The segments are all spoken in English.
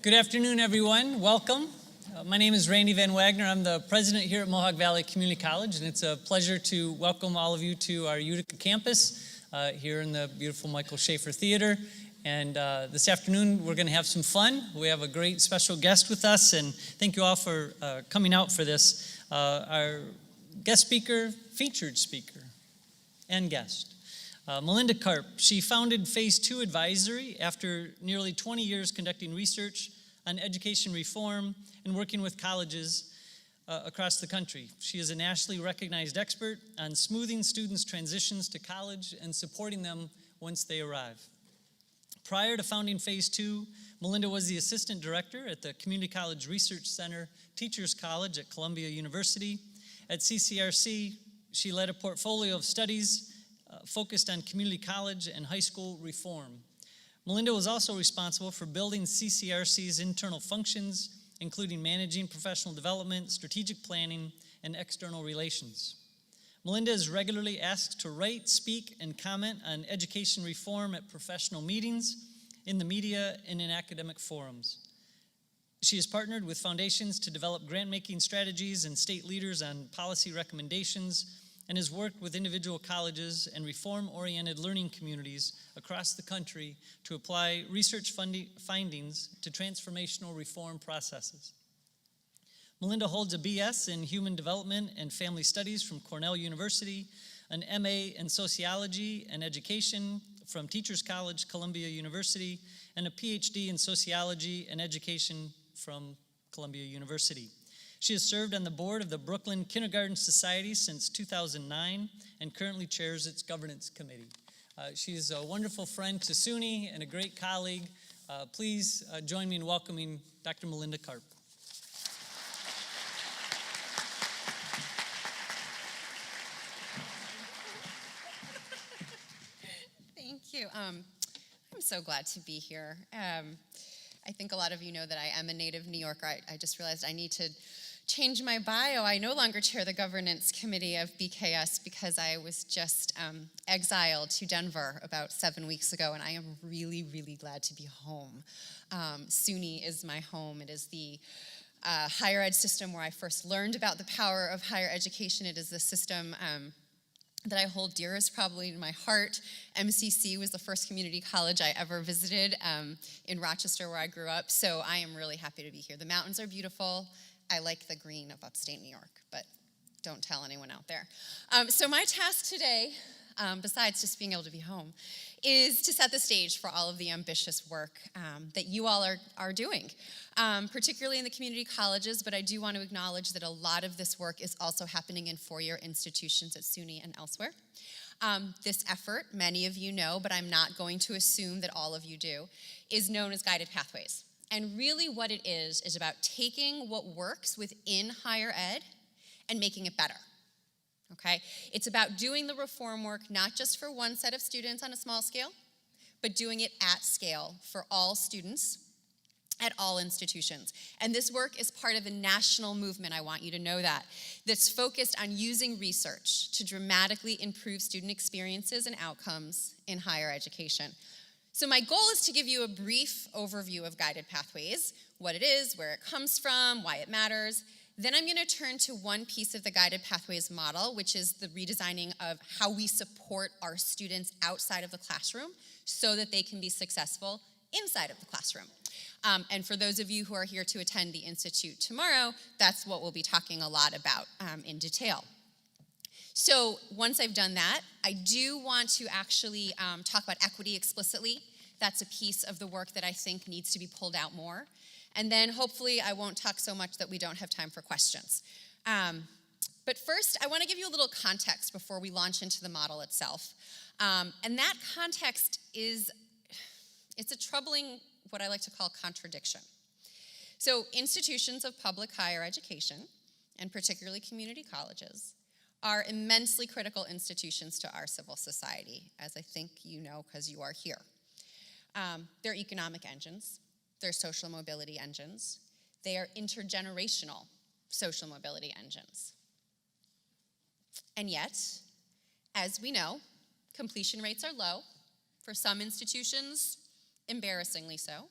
Good afternoon, everyone. Welcome. My name is Randy Van Wagner. I'm the president here at Mohawk Valley Community College, and it's a pleasure to welcome all of you to our Utica campus here in the beautiful Michael Schaefer Theater. And this afternoon, we're going to have some fun. We have a great special guest with us, and thank you all for coming out for this. Our guest speaker, featured speaker, and guest. Melinda Karp. She founded Phase 2 Advisory after nearly 20 years conducting research on education reform and working with colleges across the country. She is a nationally recognized expert on smoothing students' transitions to college and supporting them once they arrive. Prior to founding Phase 2, Melinda was the assistant director at the Community College Research Center Teachers College at Columbia University. At CCRC, she led a portfolio of studies focused on community college and high school reform. Melinda was also responsible for building CCRC's internal functions, including managing professional development, strategic planning, and external relations. Melinda is regularly asked to write, speak, and comment on education reform at professional meetings, in the media, and in academic forums. She has partnered with foundations to develop grant-making strategies and state leaders on policy recommendations, and has worked with individual colleges and reform-oriented learning communities across the country to apply research findings to transformational reform processes. Melinda holds a BS in Human Development and Family Studies from Cornell University, an MA in Sociology and Education from Teachers College, Columbia University, and a PhD in Sociology and Education from Columbia University. She has served on the board of the Brooklyn Kindergarten Society since 2009 and currently chairs its governance committee. She's a wonderful friend to SUNY and a great colleague. Please join me in welcoming Dr. Melinda Karp. Thank you. I'm so glad to be here. I think a lot of you know that I am a native New Yorker. I just realized I need to change my bio. I no longer chair the governance committee of BKS because I was just exiled to Denver about 7 weeks ago, and I am really, really glad to be home. SUNY is my home. It is the higher ed system where I first learned about the power of higher education. It is the system that I hold dearest probably in my heart. MCC was the first community college I ever visited in Rochester where I grew up, so I am really happy to be here. The mountains are beautiful. I like the green of upstate New York, but don't tell anyone out there. So my task today, besides just being able to be home, is to set the stage for all of the ambitious work that you all are doing, particularly in the community colleges, but I do want to acknowledge that a lot of this work is also happening in four-year institutions at SUNY and elsewhere. This effort, many of you know, but I'm not going to assume that all of you do, is known as Guided Pathways. And really what it is about taking what works within higher ed and making it better, okay? It's about doing the reform work not just for one set of students on a small scale, but doing it at scale for all students at all institutions. And this work is part of a national movement, I want you to know that, that's focused on using research to dramatically improve student experiences and outcomes in higher education. So my goal is to give you a brief overview of Guided Pathways, what it is, where it comes from, why it matters. Then I'm going to turn to one piece of the Guided Pathways model, which is the redesigning of how we support our students outside of the classroom so that they can be successful inside of the classroom. And for those of you who are here to attend the Institute tomorrow, that's what we'll be talking a lot about in detail. So once I've done that, I do want to actually talk about equity explicitly. That's a piece of the work that I think needs to be pulled out more. And then hopefully I won't talk so much that we don't have time for questions. But first, I want to give you a little context before we launch into the model itself. And that context it's a troubling, what I like to call contradiction. So institutions of public higher education, and particularly community colleges, are immensely critical institutions to our civil society, as I think you know because you are here. They're economic engines, they're social mobility engines, they are intergenerational social mobility engines. And yet, as we know, completion rates are low. For some institutions, embarrassingly so.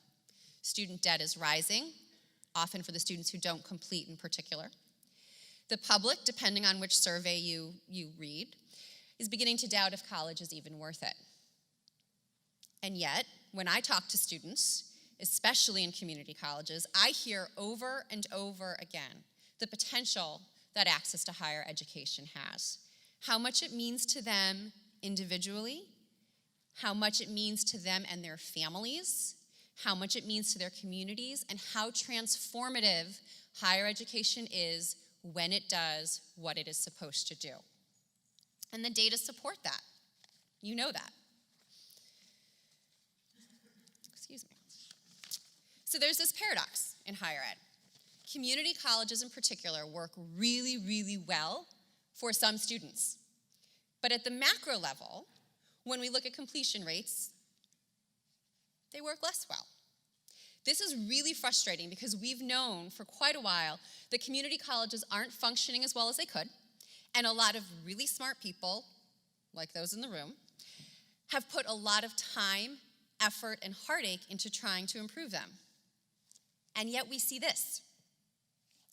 Student debt is rising, often for the students who don't complete in particular. The public, depending on which survey you read, is beginning to doubt if college is even worth it. And yet, when I talk to students, especially in community colleges, I hear over and over again the potential that access to higher education has. How much it means to them individually, how much it means to them and their families, how much it means to their communities, and how transformative higher education is when it does what it is supposed to do. And the data support that. You know that. Excuse me. So there's this paradox in higher ed. Community colleges in particular work really, really well for some students. But at the macro level, when we look at completion rates, they work less well. This is really frustrating because we've known for quite a while that community colleges aren't functioning as well as they could, and a lot of really smart people, like those in the room, have put a lot of time, effort, and heartache into trying to improve them. And yet we see this.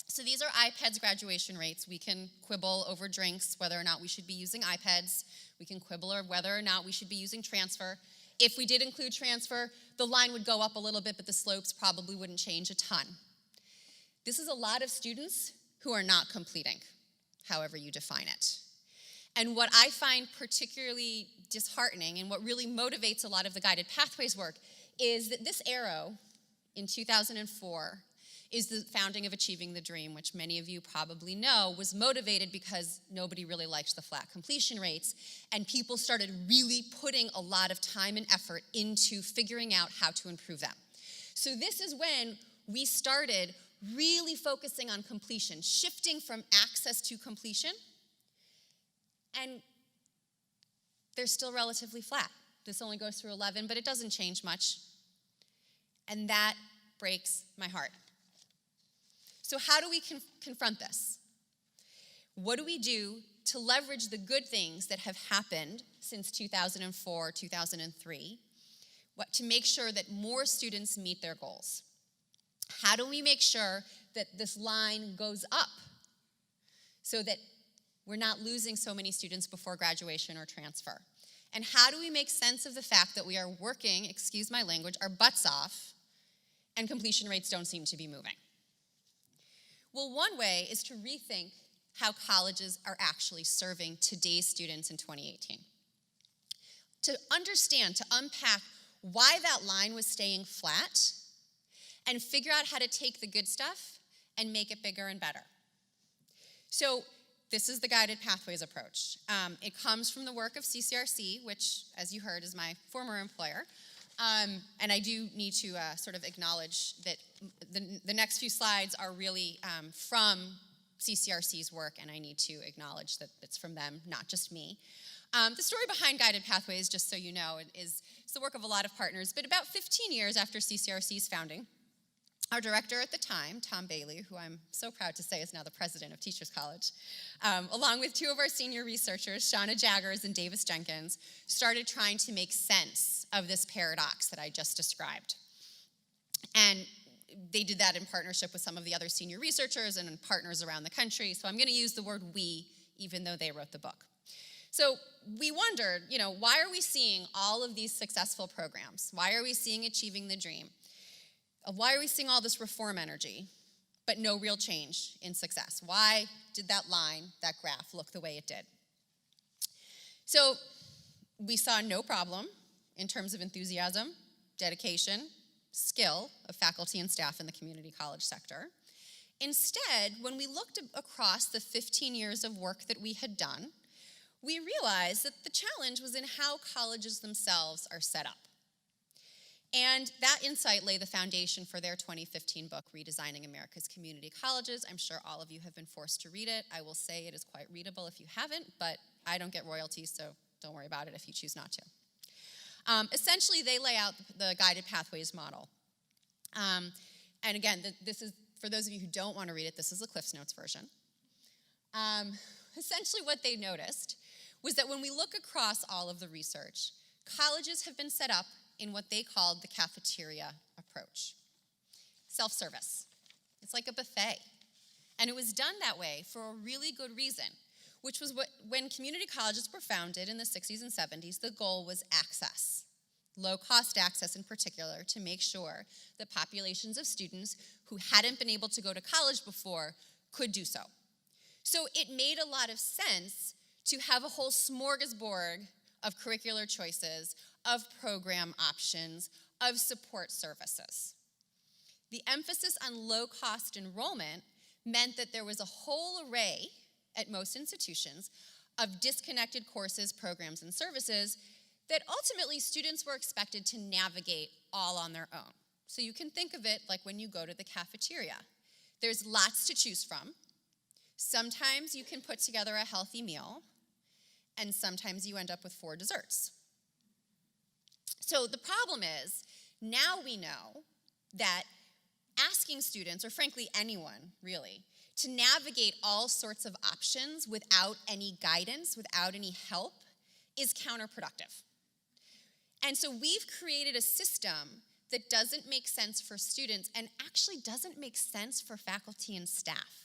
So these are iPads graduation rates. We can quibble over drinks, whether or not we should be using iPads. We can quibble over whether or not we should be using transfer. If we did include transfer, the line would go up a little bit, but the slopes probably wouldn't change a ton. This is a lot of students who are not completing, however you define it. And what I find particularly disheartening and what really motivates a lot of the guided pathways work is that this arrow in 2004 is the founding of Achieving the Dream, which many of you probably know was motivated because nobody really liked the flat completion rates, and people started really putting a lot of time and effort into figuring out how to improve them. So this is when we started really focusing on completion, shifting from access to completion, and they're still relatively flat. This only goes through 11, but it doesn't change much, and that breaks my heart. So how do we confront this? What do we do to leverage the good things that have happened since 2004, 2003, to make sure that more students meet their goals? How do we make sure that this line goes up so that we're not losing so many students before graduation or transfer? And how do we make sense of the fact that we are working, excuse my language, our butts off, and completion rates don't seem to be moving? Well, one way is to rethink how colleges are actually serving today's students in 2018. To understand, to unpack why that line was staying flat and figure out how to take the good stuff and make it bigger and better. So this is the guided pathways approach. It comes from the work of CCRC, which, as you heard, is my former employer. And I do need to sort of acknowledge that the next few slides are really from CCRC's work, and I need to acknowledge that it's from them, not just me. The story behind Guided Pathways, just so you know, is the work of a lot of partners, but about 15 years after CCRC's founding, our director at the time, Tom Bailey, who I'm so proud to say is now the president of Teachers College, along with two of our senior researchers, Shauna Jaggers and Davis Jenkins, started trying to make sense of this paradox that I just described. And they did that in partnership with some of the other senior researchers and partners around the country. So I'm going to use the word we, even though they wrote the book. So we wondered, why are we seeing all of these successful programs? Why are we seeing Achieving the Dream? Why are we seeing all this reform energy, but no real change in success? Why did that line, that graph, look the way it did? So we saw no problem in terms of enthusiasm, dedication, skill of faculty and staff in the community college sector. Instead, when we looked across the 15 years of work that we had done, we realized that the challenge was in how colleges themselves are set up. And that insight lay the foundation for their 2015 book, Redesigning America's Community Colleges. I'm sure all of you have been forced to read it. I will say it is quite readable if you haven't, but I don't get royalties, so don't worry about it if you choose not to. Essentially, they lay out the guided pathways model. And again, this is, for those of you who don't want to read it, this is the Cliff's Notes version. Essentially, what they noticed was that when we look across all of the research, colleges have been set up in what they called the cafeteria approach. self-service. It's like a buffet. And it was done that way for a really good reason, which was when community colleges were founded in the 60s and 70s, the goal was access, low-cost access in particular, to make sure that populations of students who hadn't been able to go to college before could do so. So it made a lot of sense to have a whole smorgasbord of curricular choices, of program options, of support services. The emphasis on low-cost enrollment meant that there was a whole array at most institutions of disconnected courses, programs, and services that ultimately students were expected to navigate all on their own. So you can think of it like when you go to the cafeteria. There's lots to choose from. Sometimes you can put together a healthy meal, and sometimes you end up with 4 desserts. So the problem is, now we know that asking students, or frankly anyone really, to navigate all sorts of options without any guidance, without any help, is counterproductive. And so we've created a system that doesn't make sense for students and actually doesn't make sense for faculty and staff.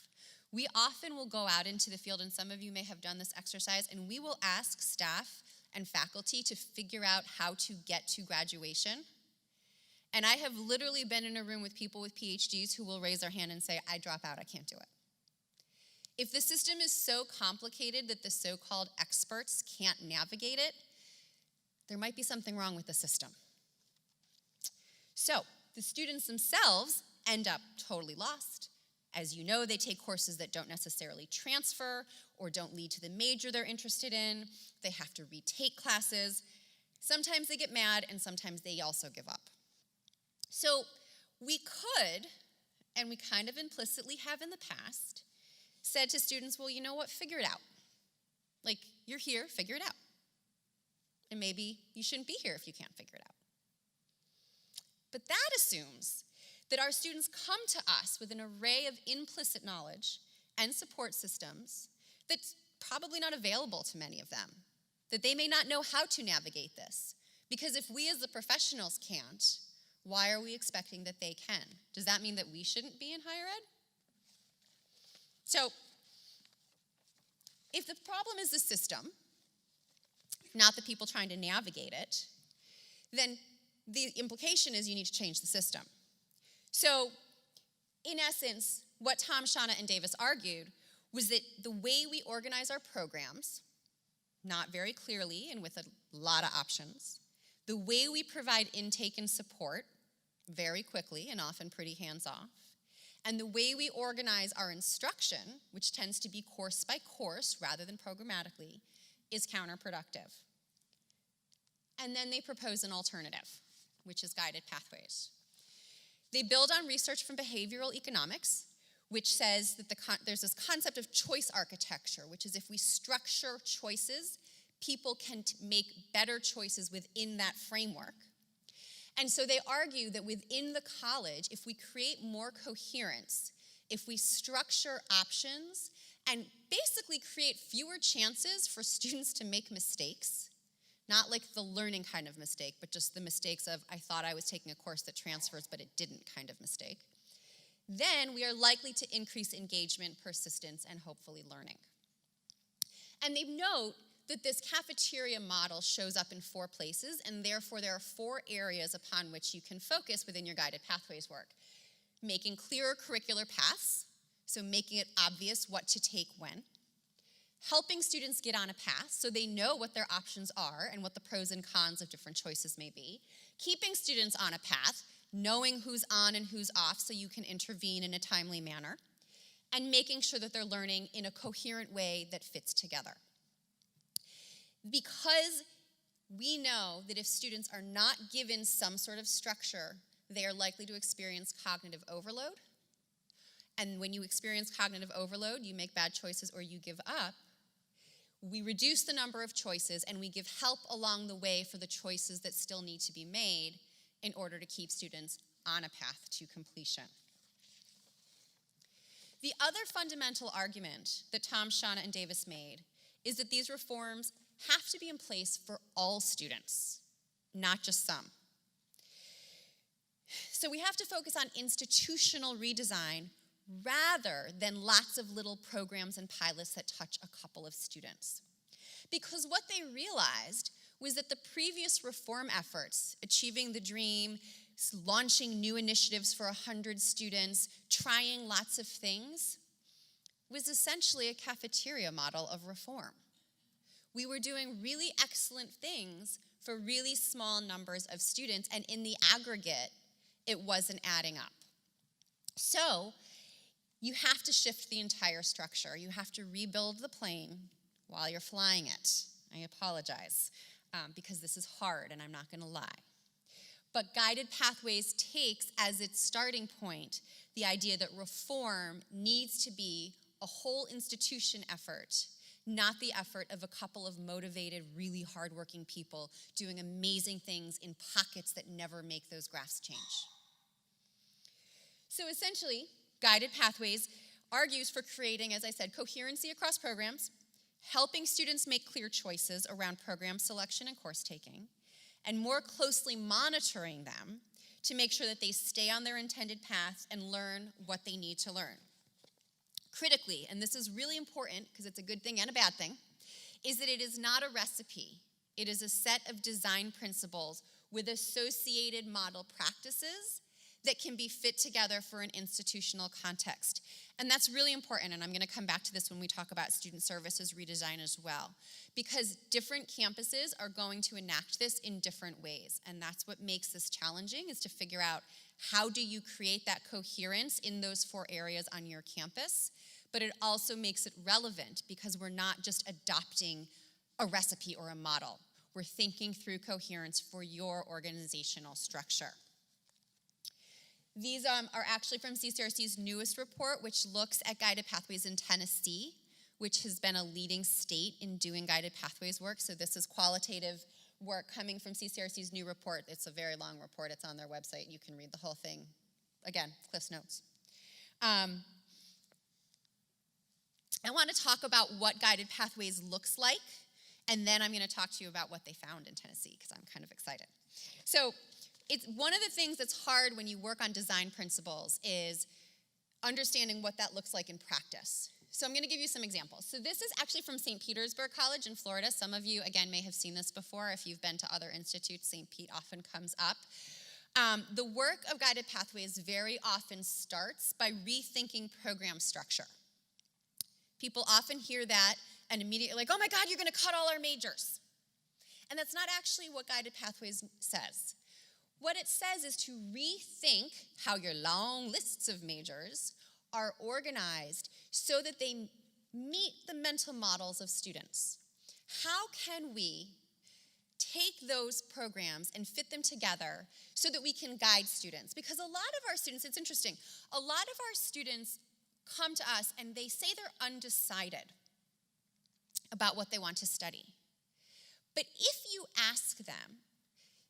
We often will go out into the field, and some of you may have done this exercise, and we will ask staff and faculty to figure out how to get to graduation. And I have literally been in a room with people with PhDs who will raise their hand and say, I drop out, I can't do it. If the system is so complicated that the so-called experts can't navigate it, there might be something wrong with the system. So the students themselves end up totally lost. As you know, they take courses that don't necessarily transfer or don't lead to the major they're interested in. They have to retake classes. Sometimes they get mad, and sometimes they also give up. So we could, and we kind of implicitly have in the past, said to students, well, you know what, figure it out. Like, you're here, figure it out. And maybe you shouldn't be here if you can't figure it out. But that assumes that our students come to us with an array of implicit knowledge and support systems that's probably not available to many of them, that they may not know how to navigate this. Because if we as the professionals can't, why are we expecting that they can? Does that mean that we shouldn't be in higher ed? So, if the problem is the system, not the people trying to navigate it, then the implication is you need to change the system. So, in essence, what Tom, Shauna, and Davis argued was that the way we organize our programs, not very clearly and with a lot of options, the way we provide intake and support very quickly and often pretty hands-off, and the way we organize our instruction, which tends to be course by course rather than programmatically, is counterproductive. And then they propose an alternative, which is guided pathways. They build on research from behavioral economics, which says that there's this concept of choice architecture, which is if we structure choices, people can make better choices within that framework. And so they argue that within the college, if we create more coherence, if we structure options, and basically create fewer chances for students to make mistakes, not like the learning kind of mistake, but just the mistakes of, I thought I was taking a course that transfers, but it didn't kind of mistake, then we are likely to increase engagement, persistence, and hopefully learning. And they note that this cafeteria model shows up in 4 places, and therefore there are 4 areas upon which you can focus within your guided pathways work. Making clearer curricular paths, so making it obvious what to take when. Helping students get on a path so they know what their options are and what the pros and cons of different choices may be. Keeping students on a path, knowing who's on and who's off so you can intervene in a timely manner. And making sure that they're learning in a coherent way that fits together. Because we know that if students are not given some sort of structure, they are likely to experience cognitive overload. And when you experience cognitive overload, you make bad choices or you give up. We reduce the number of choices and we give help along the way for the choices that still need to be made in order to keep students on a path to completion. The other fundamental argument that Tom, Shauna, and Davis made is that these reforms have to be in place for all students, not just some. So we have to focus on institutional redesign rather than lots of little programs and pilots that touch a couple of students. Because what they realized was that the previous reform efforts, achieving the dream, launching new initiatives for 100 students, trying lots of things, was essentially a cafeteria model of reform. We were doing really excellent things for really small numbers of students, and in the aggregate, it wasn't adding up. So you have to shift the entire structure. You have to rebuild the plane while you're flying it. I apologize, because this is hard, and I'm not going to lie. But Guided Pathways takes as its starting point the idea that reform needs to be a whole institution effort, not the effort of a couple of motivated, really hardworking people doing amazing things in pockets that never make those graphs change. So essentially, Guided Pathways argues for creating, as I said, coherency across programs, helping students make clear choices around program selection and course taking, and more closely monitoring them to make sure that they stay on their intended paths and learn what they need to learn. Critically, and this is really important because it's a good thing and a bad thing, is that it is not a recipe. It is a set of design principles with associated model practices that can be fit together for an institutional context. And that's really important, and I'm going to come back to this when we talk about student services redesign as well, because different campuses are going to enact this in different ways, and that's what makes this challenging, is to figure out how do you create that coherence in those 4 areas on your campus, but it also makes it relevant because we're not just adopting a recipe or a model. We're thinking through coherence for your organizational structure. These are actually from CCRC's newest report, which looks at guided pathways in Tennessee, which has been a leading state in doing guided pathways work. So this is qualitative work coming from CCRC's new report. It's a very long report. It's on their website. You can read the whole thing. Again, Cliff's Notes. I want to talk about what guided pathways looks like, and then I'm going to talk to you about what they found in Tennessee, because I'm kind of excited. So it's one of the things that's hard when you work on design principles is understanding what that looks like in practice. So I'm going to give you some examples. So this is actually from St. Petersburg College in Florida. Some of you, again, may have seen this before. If you've been to other institutes, St. Pete often comes up. The work of guided pathways very often starts by rethinking program structure. People often hear that and immediately like, oh my God, you're going to cut all our majors. And that's not actually what guided pathways says. What it says is to rethink how your long lists of majors are organized so that they meet the mental models of students. How can we take those programs and fit them together so that we can guide students? Because a lot of our students, it's interesting, a lot of our students come to us and they say they're undecided about what they want to study. But if you ask them,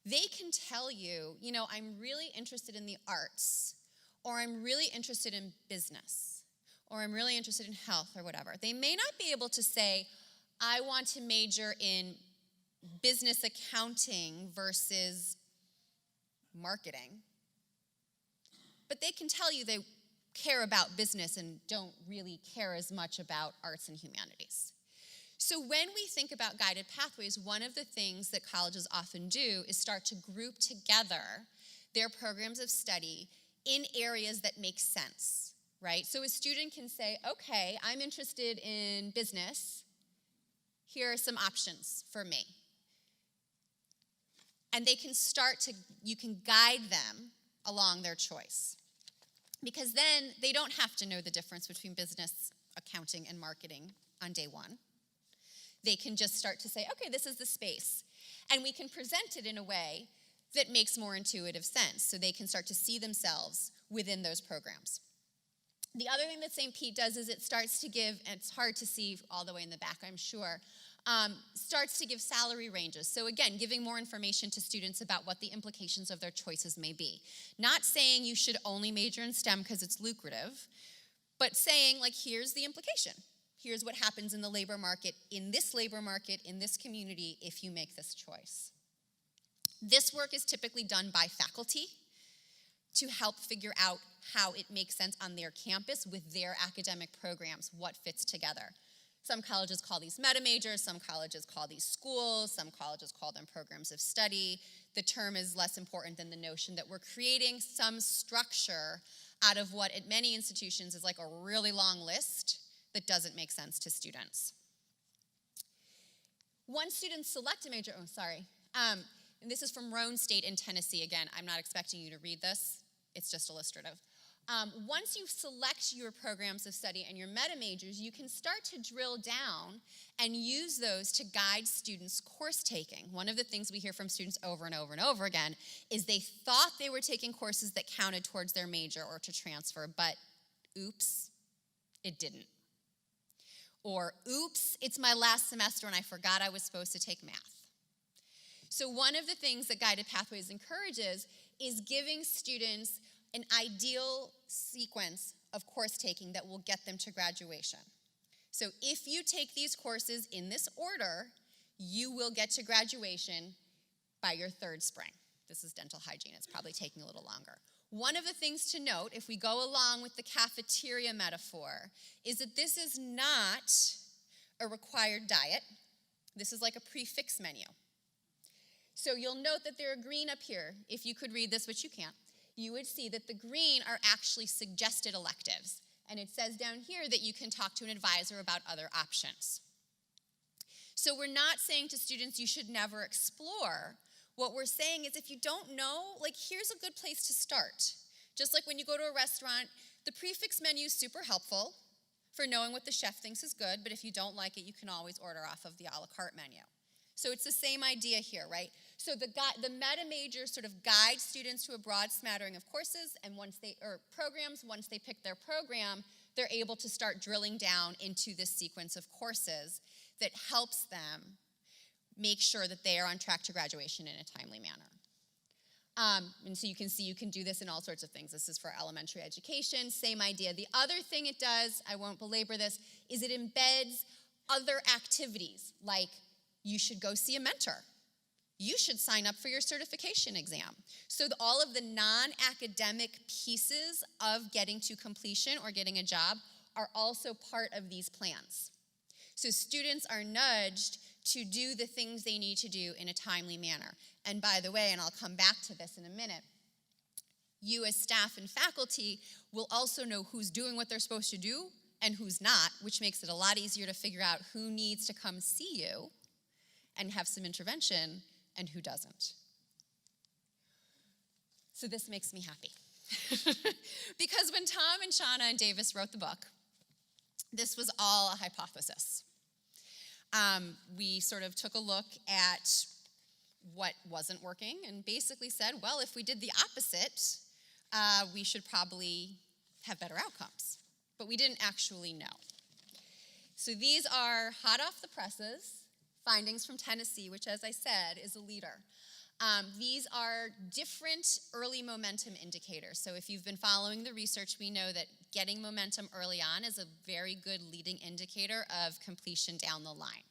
they can tell you, I'm really interested in the arts, or I'm really interested in business, or I'm really interested in health, or whatever. They may not be able to say, I want to major in business accounting versus marketing. But they can tell you they care about business and don't really care as much about arts and humanities. So when we think about guided pathways, one of the things that colleges often do is start to group together their programs of study in areas that make sense, right? So a student can say, okay, I'm interested in business. Here are some options for me. And they can you can guide them along their choice. Because then they don't have to know the difference between business, accounting, and marketing on day one. They can just start to say, okay, this is the space. And we can present it in a way that makes more intuitive sense, so they can start to see themselves within those programs. The other thing that St. Pete does is it starts to give, and it's hard to see all the way in the back, I'm sure, starts to give salary ranges. So again, giving more information to students about what the implications of their choices may be. Not saying you should only major in STEM because it's lucrative, but saying, here's the implication. Here's what happens in the labor market, in this community, if you make this choice. This work is typically done by faculty. to help figure out how it makes sense on their campus with their academic programs, what fits together. Some colleges call these meta majors, some colleges call these schools, some colleges call them programs of study. The term is less important than the notion that we're creating some structure out of what at many institutions is like a really long list that doesn't make sense to students. Once students select a major, and this is from Roane State in Tennessee. Again, I'm not expecting you to read this. It's just illustrative. Once you select your programs of study and your meta majors, you can start to drill down and use those to guide students' course taking. One of the things we hear from students over and over and over again is they thought they were taking courses that counted towards their major or to transfer, but oops, it didn't. Or oops, it's my last semester and I forgot I was supposed to take math. So one of the things that Guided Pathways encourages is giving students an ideal sequence of course taking that will get them to graduation. So if you take these courses in this order, you will get to graduation by your third spring. This is dental hygiene. It's probably taking a little longer. One of the things to note, if we go along with the cafeteria metaphor, is that this is not a required diet. This is like a prefix menu. So you'll note that there are green up here. If you could read this, which you can't, you would see that the green are actually suggested electives. And it says down here that you can talk to an advisor about other options. So we're not saying to students you should never explore. What we're saying is if you don't know, here's a good place to start. Just like when you go to a restaurant, the prefix menu is super helpful for knowing what the chef thinks is good, but if you don't like it, you can always order off of the a la carte menu. So it's the same idea here, right? So the meta major sort of guides students to a broad smattering of courses, and once they pick their program, they're able to start drilling down into this sequence of courses that helps them make sure that they are on track to graduation in a timely manner. And so you can see you can do this in all sorts of things. This is for elementary education, same idea. The other thing it does, I won't belabor this, is it embeds other activities, like you should go see a mentor. You should sign up for your certification exam. So all of the non-academic pieces of getting to completion or getting a job are also part of these plans. So students are nudged to do the things they need to do in a timely manner. And by the way, and I'll come back to this in a minute, you as staff and faculty will also know who's doing what they're supposed to do and who's not, which makes it a lot easier to figure out who needs to come see you and have some intervention and who doesn't. So this makes me happy. Because when Tom and Shauna and Davis wrote the book, this was all a hypothesis. We sort of took a look at what wasn't working and basically said, well, if we did the opposite, we should probably have better outcomes. But we didn't actually know. So these are hot off the presses findings from Tennessee, which, as I said, is a leader. These are different early momentum indicators. So if you've been following the research, we know that getting momentum early on is a very good leading indicator of completion down the line.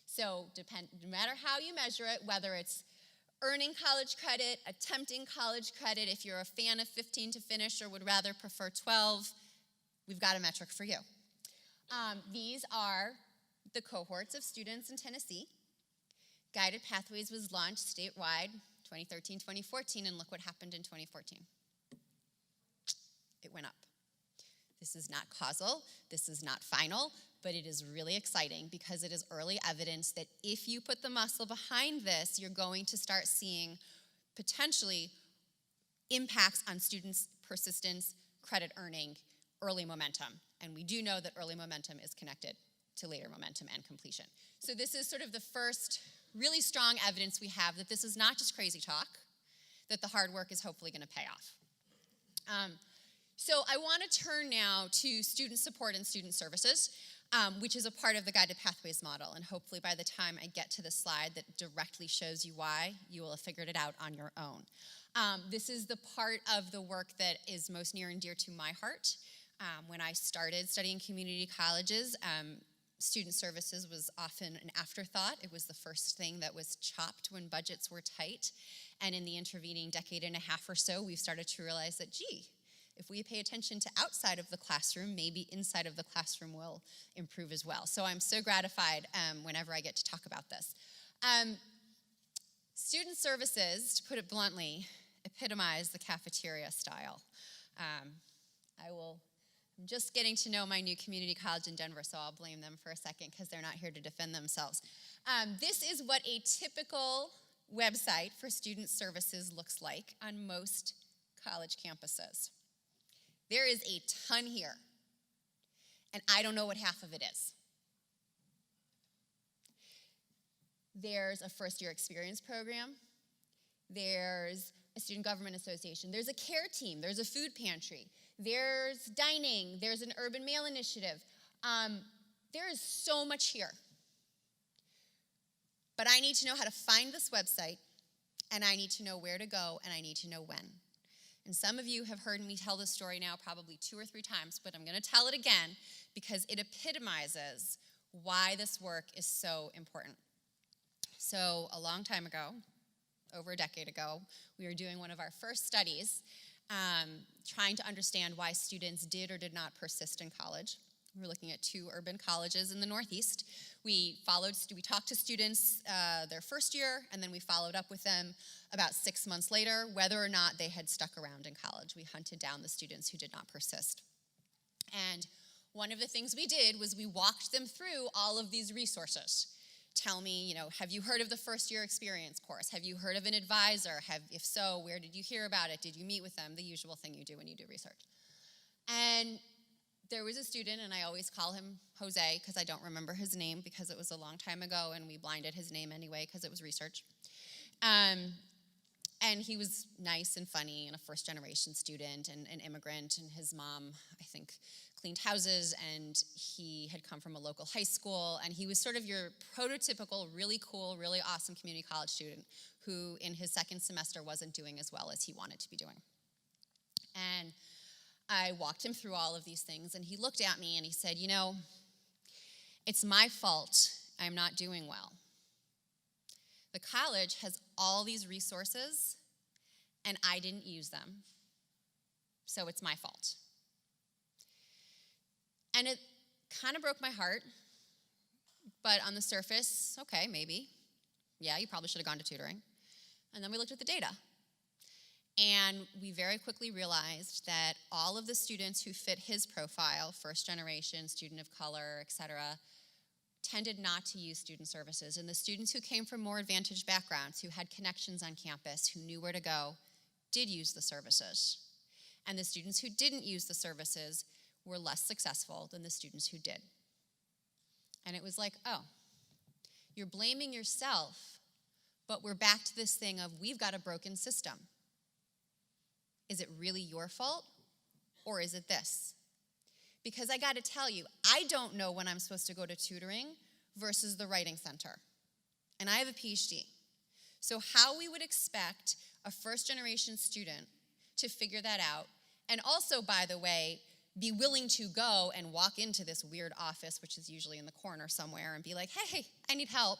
So no matter how you measure it, whether it's earning college credit, attempting college credit, if you're a fan of 15 to finish or would rather prefer 12, we've got a metric for you. These are the cohorts of students in Tennessee. Guided Pathways was launched statewide 2013-2014, and look what happened in 2014. It went up. This is not causal, this is not final, but it is really exciting because it is early evidence that if you put the muscle behind this, you're going to start seeing potentially impacts on students' persistence, credit earning, early momentum. And we do know that early momentum is connected to later momentum and completion. So this is sort of the first really strong evidence we have that this is not just crazy talk, that the hard work is hopefully going to pay off. So I want to turn now to student support and student services, which is a part of the Guided Pathways model. And hopefully by the time I get to the slide that directly shows you why, you will have figured it out on your own. This is the part of the work that is most near and dear to my heart. When I started studying community colleges, Student services was often an afterthought. It was the first thing that was chopped when budgets were tight. And in the intervening decade and a half or so, we've started to realize that, gee, if we pay attention to outside of the classroom, maybe inside of the classroom will improve as well. So I'm so gratified whenever I get to talk about this. Student services, to put it bluntly, epitomize the cafeteria style. I'm just getting to know my new community college in Denver, so I'll blame them for a second because they're not here to defend themselves. This is what a typical website for student services looks like on most college campuses. There is a ton here, and I don't know what half of it is. There's a first-year experience program. There's a student government association. There's a care team. There's a food pantry. There's dining. There's an urban mail initiative. There is so much here. But I need to know how to find this website, and I need to know where to go, and I need to know when. And some of you have heard me tell this story now probably 2 or 3 times, but I'm going to tell it again because it epitomizes why this work is so important. So a long time ago, over a decade ago, we were doing one of our first studies trying to understand why students did or did not persist in college. We were looking at 2 urban colleges in the Northeast. We talked to students their first year, and then we followed up with them about 6 months later, whether or not they had stuck around in college. We hunted down the students who did not persist. And one of the things we did was we walked them through all of these resources. Tell me, have you heard of the first year experience course? Have you heard of an advisor? If so, where did you hear about it? Did you meet with them? The usual thing you do when you do research. And there was a student, and I always call him Jose because I don't remember his name because it was a long time ago, and we blinded his name anyway because it was research. And he was nice and funny and a first-generation student and an immigrant, and his mom, I think, cleaned houses, and he had come from a local high school, and he was sort of your prototypical, really cool, really awesome community college student who in his second semester wasn't doing as well as he wanted to be doing. And I walked him through all of these things, and he looked at me and he said, it's my fault I'm not doing well. The college has all these resources, and I didn't use them, so it's my fault. And it kind of broke my heart, but on the surface, okay, maybe. Yeah, you probably should have gone to tutoring. And then we looked at the data. And we very quickly realized that all of the students who fit his profile, first generation, student of color, et cetera, tended not to use student services. And the students who came from more advantaged backgrounds, who had connections on campus, who knew where to go, did use the services. And the students who didn't use the services were less successful than the students who did. And it was like, oh, you're blaming yourself, but we're back to this thing of we've got a broken system. Is it really your fault, or is it this? Because I got to tell you, I don't know when I'm supposed to go to tutoring versus the writing center. And I have a PhD. So how we would expect a first-generation student to figure that out, and also, by the way, be willing to go and walk into this weird office, which is usually in the corner somewhere, and be like, hey, I need help.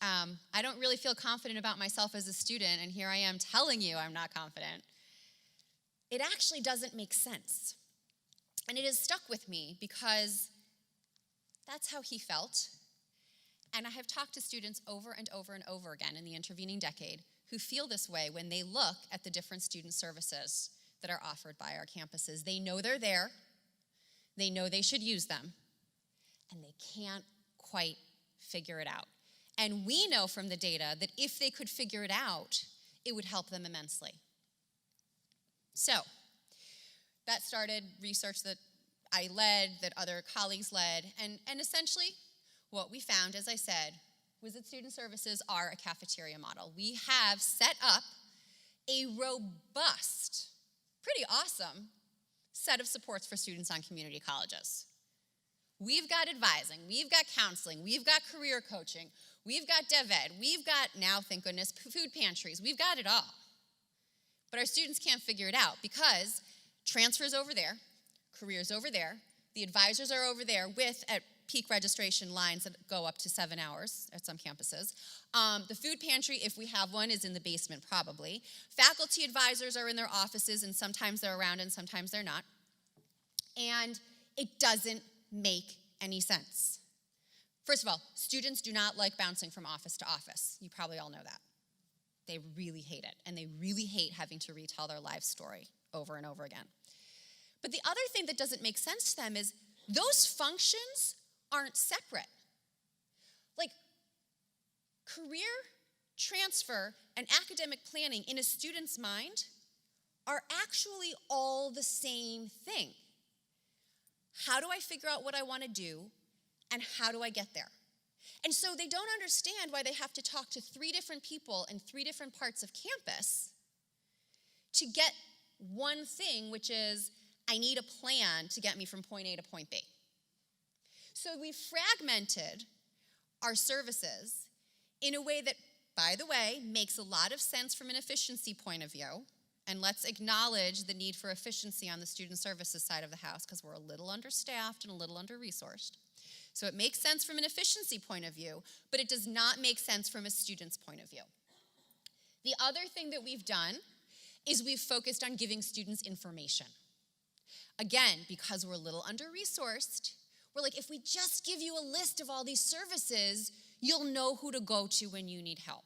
I don't really feel confident about myself as a student, and here I am telling you I'm not confident. It actually doesn't make sense. And it has stuck with me because that's how he felt. And I have talked to students over and over and over again in the intervening decade who feel this way when they look at the different student services that are offered by our campuses. They know they're there, they know they should use them, and they can't quite figure it out. And we know from the data that if they could figure it out, it would help them immensely. So, that started research that I led, that other colleagues led, and essentially what we found, as I said, was that student services are a cafeteria model. We have set up a robust, pretty awesome set of supports for students on community colleges. We've got advising, we've got counseling, we've got career coaching, we've got dev ed, we've got, now thank goodness, food pantries, we've got it all. But our students can't figure it out because transfers over there, careers over there, the advisors are over there with, at peak registration lines that go up to 7 hours at some campuses. The food pantry, if we have one, is in the basement probably. Faculty advisors are in their offices, and sometimes they're around and sometimes they're not. And it doesn't make any sense. First of all, students do not like bouncing from office to office. You probably all know that. They really hate it, and they really hate having to retell their life story over and over again. But the other thing that doesn't make sense to them is those functions aren't separate. Like, career transfer and academic planning in a student's mind are actually all the same thing. How do I figure out what I want to do, and how do I get there? And so they don't understand why they have to talk to 3 different people in 3 different parts of campus to get one thing, which is, I need a plan to get me from point A to point B. So we've fragmented our services in a way that, by the way, makes a lot of sense from an efficiency point of view. And let's acknowledge the need for efficiency on the student services side of the house, because we're a little understaffed and a little under-resourced. So it makes sense from an efficiency point of view, but it does not make sense from a student's point of view. The other thing that we've done is we've focused on giving students information. Again, because we're a little under-resourced, we're like, if we just give you a list of all these services, you'll know who to go to when you need help.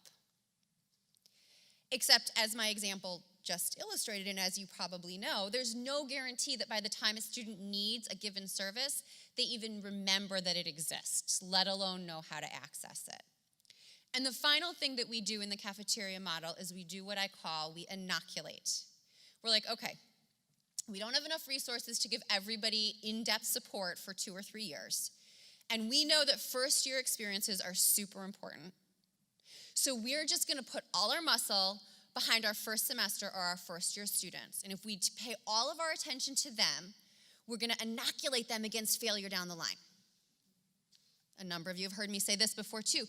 Except, as my example just illustrated, and as you probably know, there's no guarantee that by the time a student needs a given service, they even remember that it exists, let alone know how to access it. And the final thing that we do in the cafeteria model is we do what we inoculate. We're like, okay, we don't have enough resources to give everybody in-depth support for 2 or 3 years. And we know that first-year experiences are super important. So we're just going to put all our muscle behind our first semester or our first-year students. And if we pay all of our attention to them, we're going to inoculate them against failure down the line. A number of you have heard me say this before, too.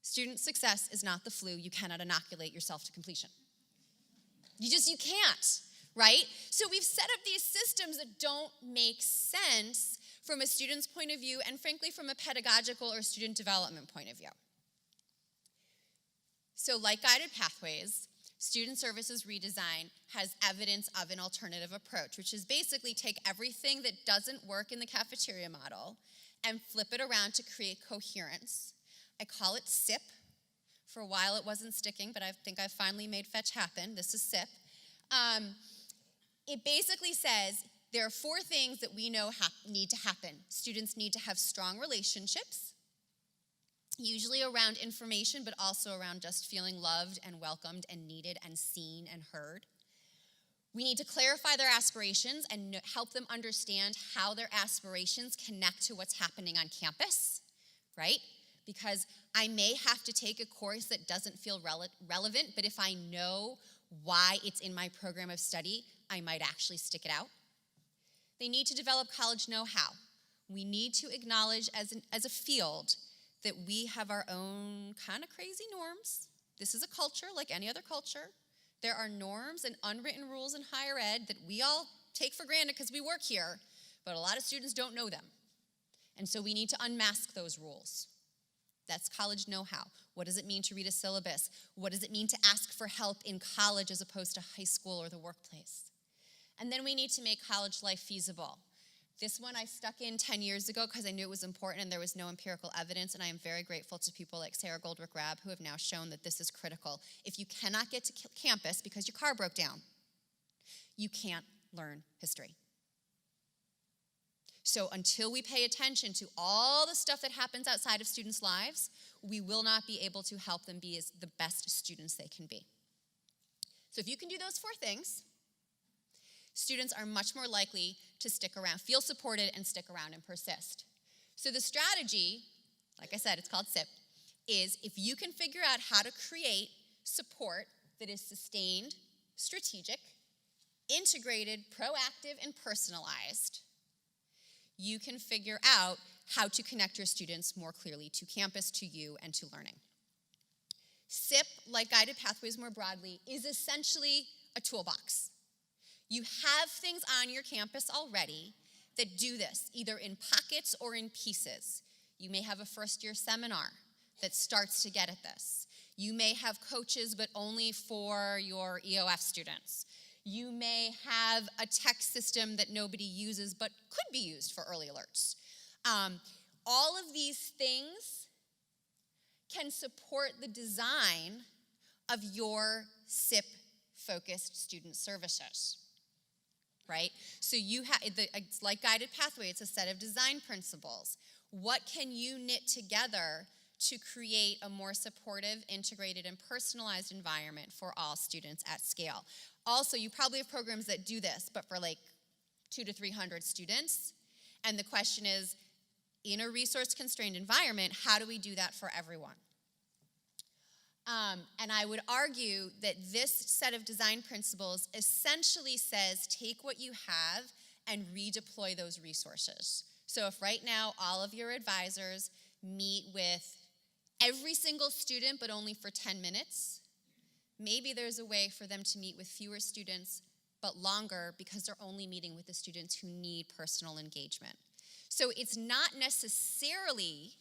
Student success is not the flu. You cannot inoculate yourself to completion. You can't, right? So we've set up these systems that don't make sense from a student's point of view and, frankly, from a pedagogical or student development point of view. So like guided pathways, Student Services Redesign has evidence of an alternative approach, which is basically take everything that doesn't work in the cafeteria model and flip it around to create coherence. I call it SIP. For a while it wasn't sticking, but I think I finally made fetch happen. This is SIP. It basically says there are 4 things that we know need to happen. Students need to have strong relationships, usually around information, but also around just feeling loved and welcomed and needed and seen and heard. We need to clarify their aspirations and help them understand how their aspirations connect to what's happening on campus, right? Because I may have to take a course that doesn't feel relevant, but if I know why it's in my program of study, I might actually stick it out. They need to develop college know-how. We need to acknowledge as a field that we have our own kind of crazy norms. This is a culture like any other culture. There are norms and unwritten rules in higher ed that we all take for granted because we work here, but a lot of students don't know them. And so we need to unmask those rules. That's college know-how. What does it mean to read a syllabus? What does it mean to ask for help in college as opposed to high school or the workplace? And then we need to make college life feasible. This one I stuck in 10 years ago because I knew it was important and there was no empirical evidence, and I am very grateful to people like Sarah Goldrick-Rab who have now shown that this is critical. If you cannot get to campus because your car broke down, you can't learn history. So until we pay attention to all the stuff that happens outside of students' lives, we will not be able to help them be as the best students they can be. So if you can do those 4 things, students are much more likely to stick around, feel supported, and stick around and persist. So the strategy, like I said, it's called SIP, is if you can figure out how to create support that is sustained, strategic, integrated, proactive, and personalized, you can figure out how to connect your students more clearly to campus, to you, and to learning. SIP, like guided pathways more broadly, is essentially a toolbox. You have things on your campus already that do this, either in pockets or in pieces. You may have a first-year seminar that starts to get at this. You may have coaches, but only for your EOF students. You may have a text system that nobody uses, but could be used for early alerts. All of these things can support the design of your SIP-focused student services, right? So it's like Guided Pathway, it's a set of design principles. What can you knit together to create a more supportive, integrated, and personalized environment for all students at scale? Also, you probably have programs that do this, but for like 200 to 300 students. And the question is, in a resource-constrained environment, how do we do that for everyone? And I would argue that this set of design principles essentially says take what you have and redeploy those resources. So if right now all of your advisors meet with every single student but only for 10 minutes, maybe there's a way for them to meet with fewer students but longer because they're only meeting with the students who need personal engagement. So it's not necessarily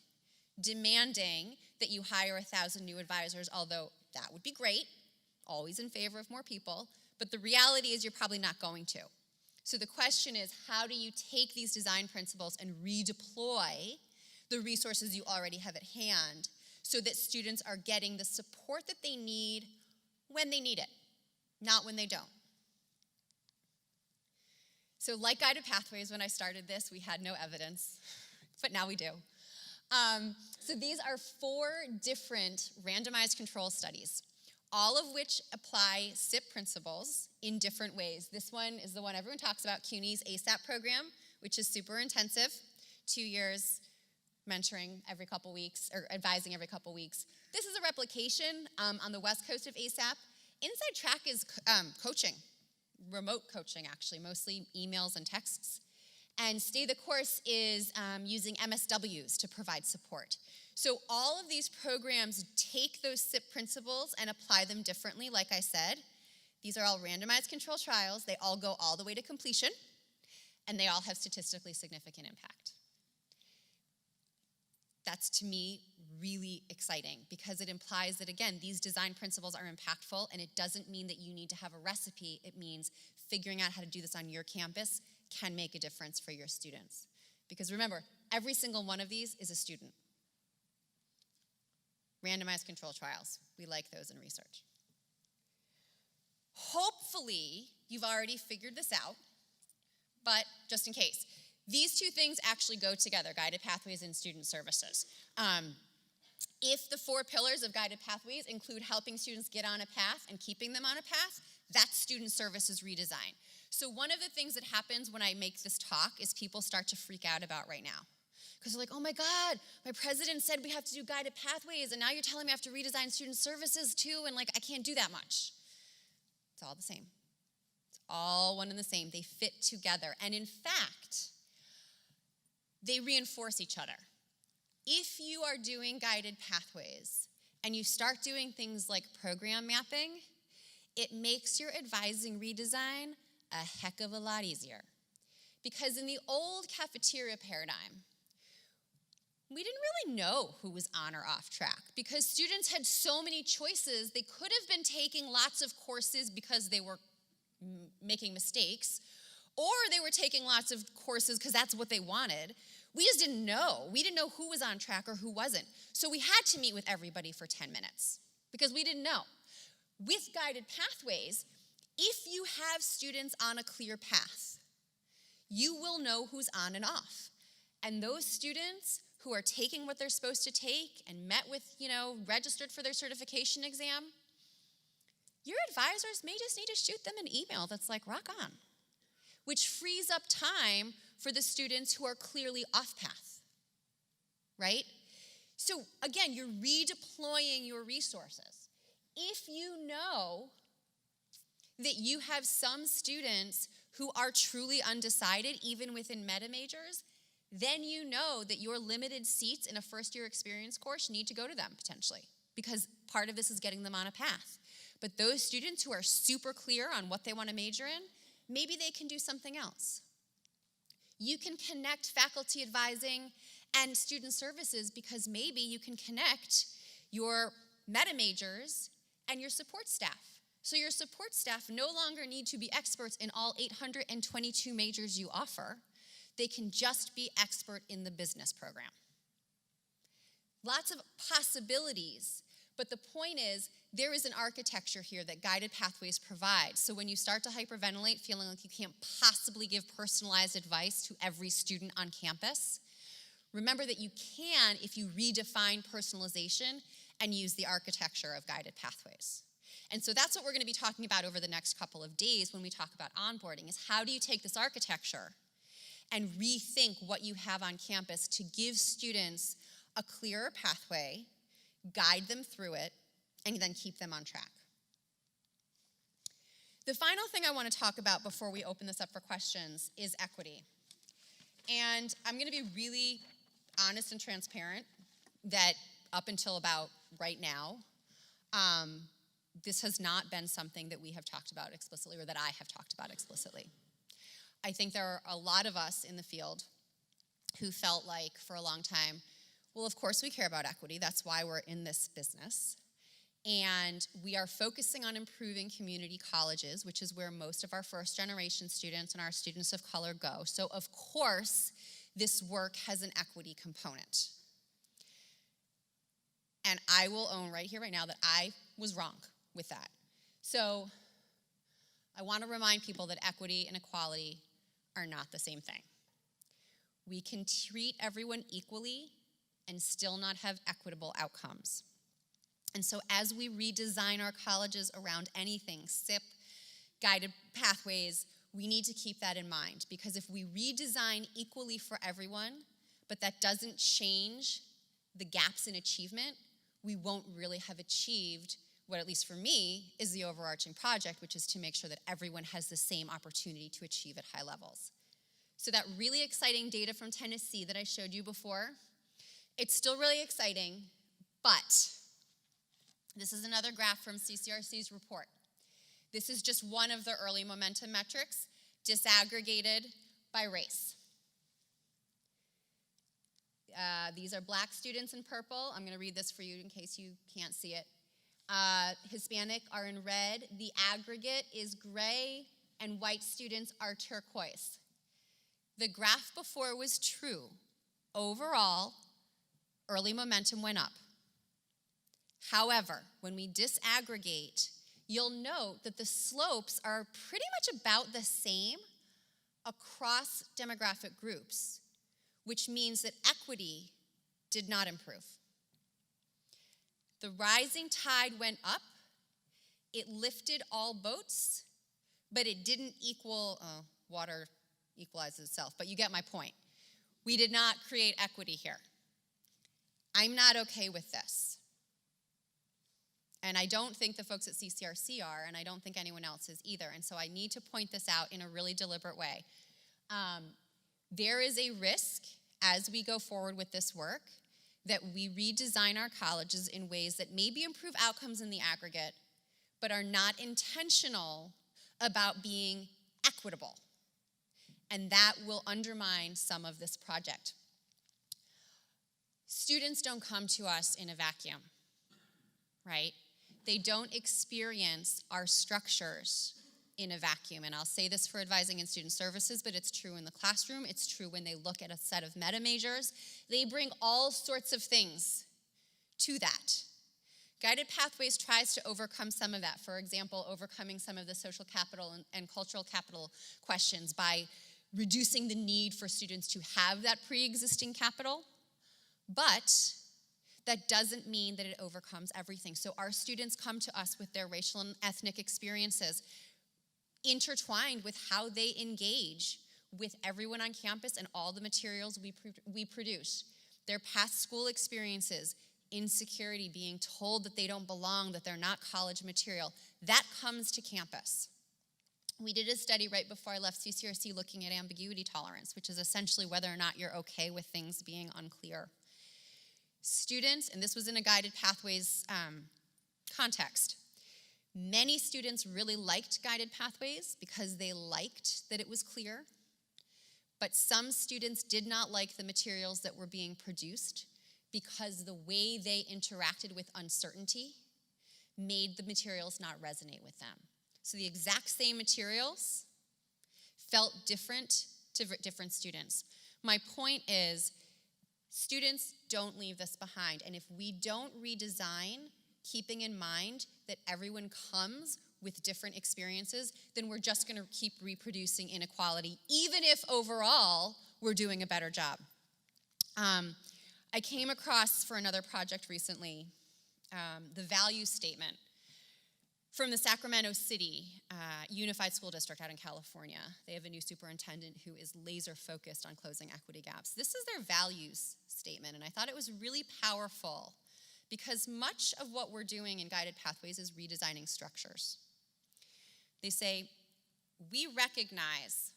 demanding that you hire 1,000 new advisors, although that would be great, always in favor of more people, but the reality is you're probably not going to. So the question is, how do you take these design principles and redeploy the resources you already have at hand so that students are getting the support that they need when they need it, not when they don't? So like Guided Pathways, when I started this, we had no evidence, but now we do. So these are 4 different randomized control studies, all of which apply SIP principles in different ways. This one is the one everyone talks about, CUNY's ASAP program, which is super intensive, 2 years, mentoring every couple weeks, or advising every couple weeks. This is a replication on the west coast of ASAP. Inside Track is coaching, remote coaching actually, mostly emails and texts. And Stay the Course is using MSWs to provide support. So all of these programs take those SIP principles and apply them differently, like I said. These are all randomized control trials. They all go all the way to completion, and they all have statistically significant impact. That's, to me, really exciting because it implies that, again, these design principles are impactful, and it doesn't mean that you need to have a recipe. It means figuring out how to do this on your campus can make a difference for your students. Because remember, every single one of these is a student. Randomized control trials, we like those in research. Hopefully, you've already figured this out, but just in case, these 2 things actually go together, Guided Pathways and student services. If the 4 pillars of Guided Pathways include helping students get on a path and keeping them on a path, that's student services redesign. So one of the things that happens when I make this talk is people start to freak out about right now. Because they're like, oh my God, my president said we have to do Guided Pathways, and now you're telling me I have to redesign student services too, and like I can't do that much. It's all the same. It's all one and the same. They fit together. And in fact, they reinforce each other. If you are doing Guided Pathways and you start doing things like program mapping, it makes your advising redesign a heck of a lot easier. Because in the old cafeteria paradigm, we didn't really know who was on or off track because students had so many choices. They could have been taking lots of courses because they were making mistakes, or they were taking lots of courses because that's what they wanted. We just didn't know. We didn't know who was on track or who wasn't. So we had to meet with everybody for 10 minutes because we didn't know. With Guided Pathways, if you have students on a clear path, you will know who's on and off. And those students who are taking what they're supposed to take and met with, registered for their certification exam, your advisors may just need to shoot them an email that's like, rock on, which frees up time for the students who are clearly off path, right? So again, you're redeploying your resources. If you know that you have some students who are truly undecided, even within meta majors, then you know that your limited seats in a first-year experience course need to go to them, potentially, because part of this is getting them on a path. But those students who are super clear on what they want to major in, maybe they can do something else. You can connect faculty advising and student services because maybe you can connect your meta majors and your support staff. So your support staff no longer need to be experts in all 822 majors you offer. They can just be expert in the business program. Lots of possibilities, but the point is there is an architecture here that Guided Pathways provides. So when you start to hyperventilate, feeling like you can't possibly give personalized advice to every student on campus, remember that you can if you redefine personalization and use the architecture of Guided Pathways. And so that's what we're going to be talking about over the next couple of days when we talk about onboarding, is how do you take this architecture and rethink what you have on campus to give students a clearer pathway, guide them through it, and then keep them on track. The final thing I want to talk about before we open this up for questions is equity. And I'm going to be really honest and transparent that up until about right now, this has not been something that we have talked about explicitly or that I have talked about explicitly. I think there are a lot of us in the field who felt like for a long time, well, of course we care about equity. That's why we're in this business. And we are focusing on improving community colleges, which is where most of our first generation students and our students of color go. So of course, this work has an equity component. And I will own right here, right now, that I was wrong with that. So I want to remind people that equity and equality are not the same thing. We can treat everyone equally and still not have equitable outcomes. And so as we redesign our colleges around anything, SIP, Guided Pathways, we need to keep that in mind, because if we redesign equally for everyone, but that doesn't change the gaps in achievement, we won't really have achieved what, at least for me, is the overarching project, which is to make sure that everyone has the same opportunity to achieve at high levels. So that really exciting data from Tennessee that I showed you before, it's still really exciting, but this is another graph from CCRC's report. This is just one of the early momentum metrics disaggregated by race. These are black students in purple. I'm going to read this for you in case you can't see it. Hispanic are in red. The aggregate is gray, and white students are turquoise. The graph before was true. Overall, early momentum went up. However, when we disaggregate, you'll note that the slopes are pretty much about the same across demographic groups, which means that equity did not improve. The rising tide went up. It lifted all boats, but it didn't water equalizes itself, but you get my point. We did not create equity here. I'm not okay with this. And I don't think the folks at CCRC are, and I don't think anyone else is either. And so I need to point this out in a really deliberate way. There is a risk as we go forward with this work that we redesign our colleges in ways that maybe improve outcomes in the aggregate, but are not intentional about being equitable. And that will undermine some of this project. Students don't come to us in a vacuum, right? They don't experience our structures in a vacuum. And I'll say this for advising and student services, but it's true in the classroom. It's true when they look at a set of meta majors. They bring all sorts of things to that. Guided Pathways tries to overcome some of that. For example, overcoming some of the social capital and cultural capital questions by reducing the need for students to have that pre-existing capital. But that doesn't mean that it overcomes everything. So our students come to us with their racial and ethnic experiences intertwined with how they engage with everyone on campus and all the materials we produce. Their past school experiences, insecurity, being told that they don't belong, that they're not college material, that comes to campus. We did a study right before I left CCRC looking at ambiguity tolerance, which is essentially whether or not you're okay with things being unclear. Students, and this was in a Guided Pathways context, many students really liked Guided Pathways because they liked that it was clear, but some students did not like the materials that were being produced because the way they interacted with uncertainty made the materials not resonate with them. So the exact same materials felt different to different students. My point is, students don't leave this behind. And if we don't redesign, keeping in mind that everyone comes with different experiences, then we're just gonna keep reproducing inequality, even if overall we're doing a better job. I came across for another project recently, the value statement from the Sacramento City Unified School District out in California. They have a new superintendent who is laser focused on closing equity gaps. This is their values statement, and I thought it was really powerful because much of what we're doing in Guided Pathways is redesigning structures. They say, we recognize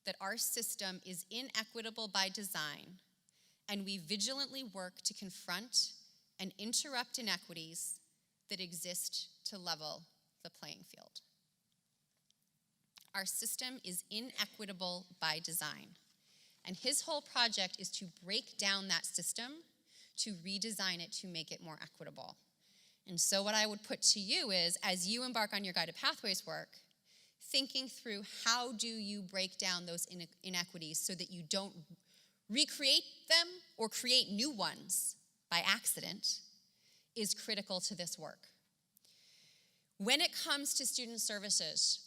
that our system is inequitable by design, and we vigilantly work to confront and interrupt inequities that exist to level the playing field. Our system is inequitable by design, and his whole project is to break down that system, to redesign it, to make it more equitable. And so what I would put to you is, as you embark on your Guided Pathways work, thinking through how do you break down those inequities so that you don't recreate them or create new ones by accident is critical to this work. When it comes to student services,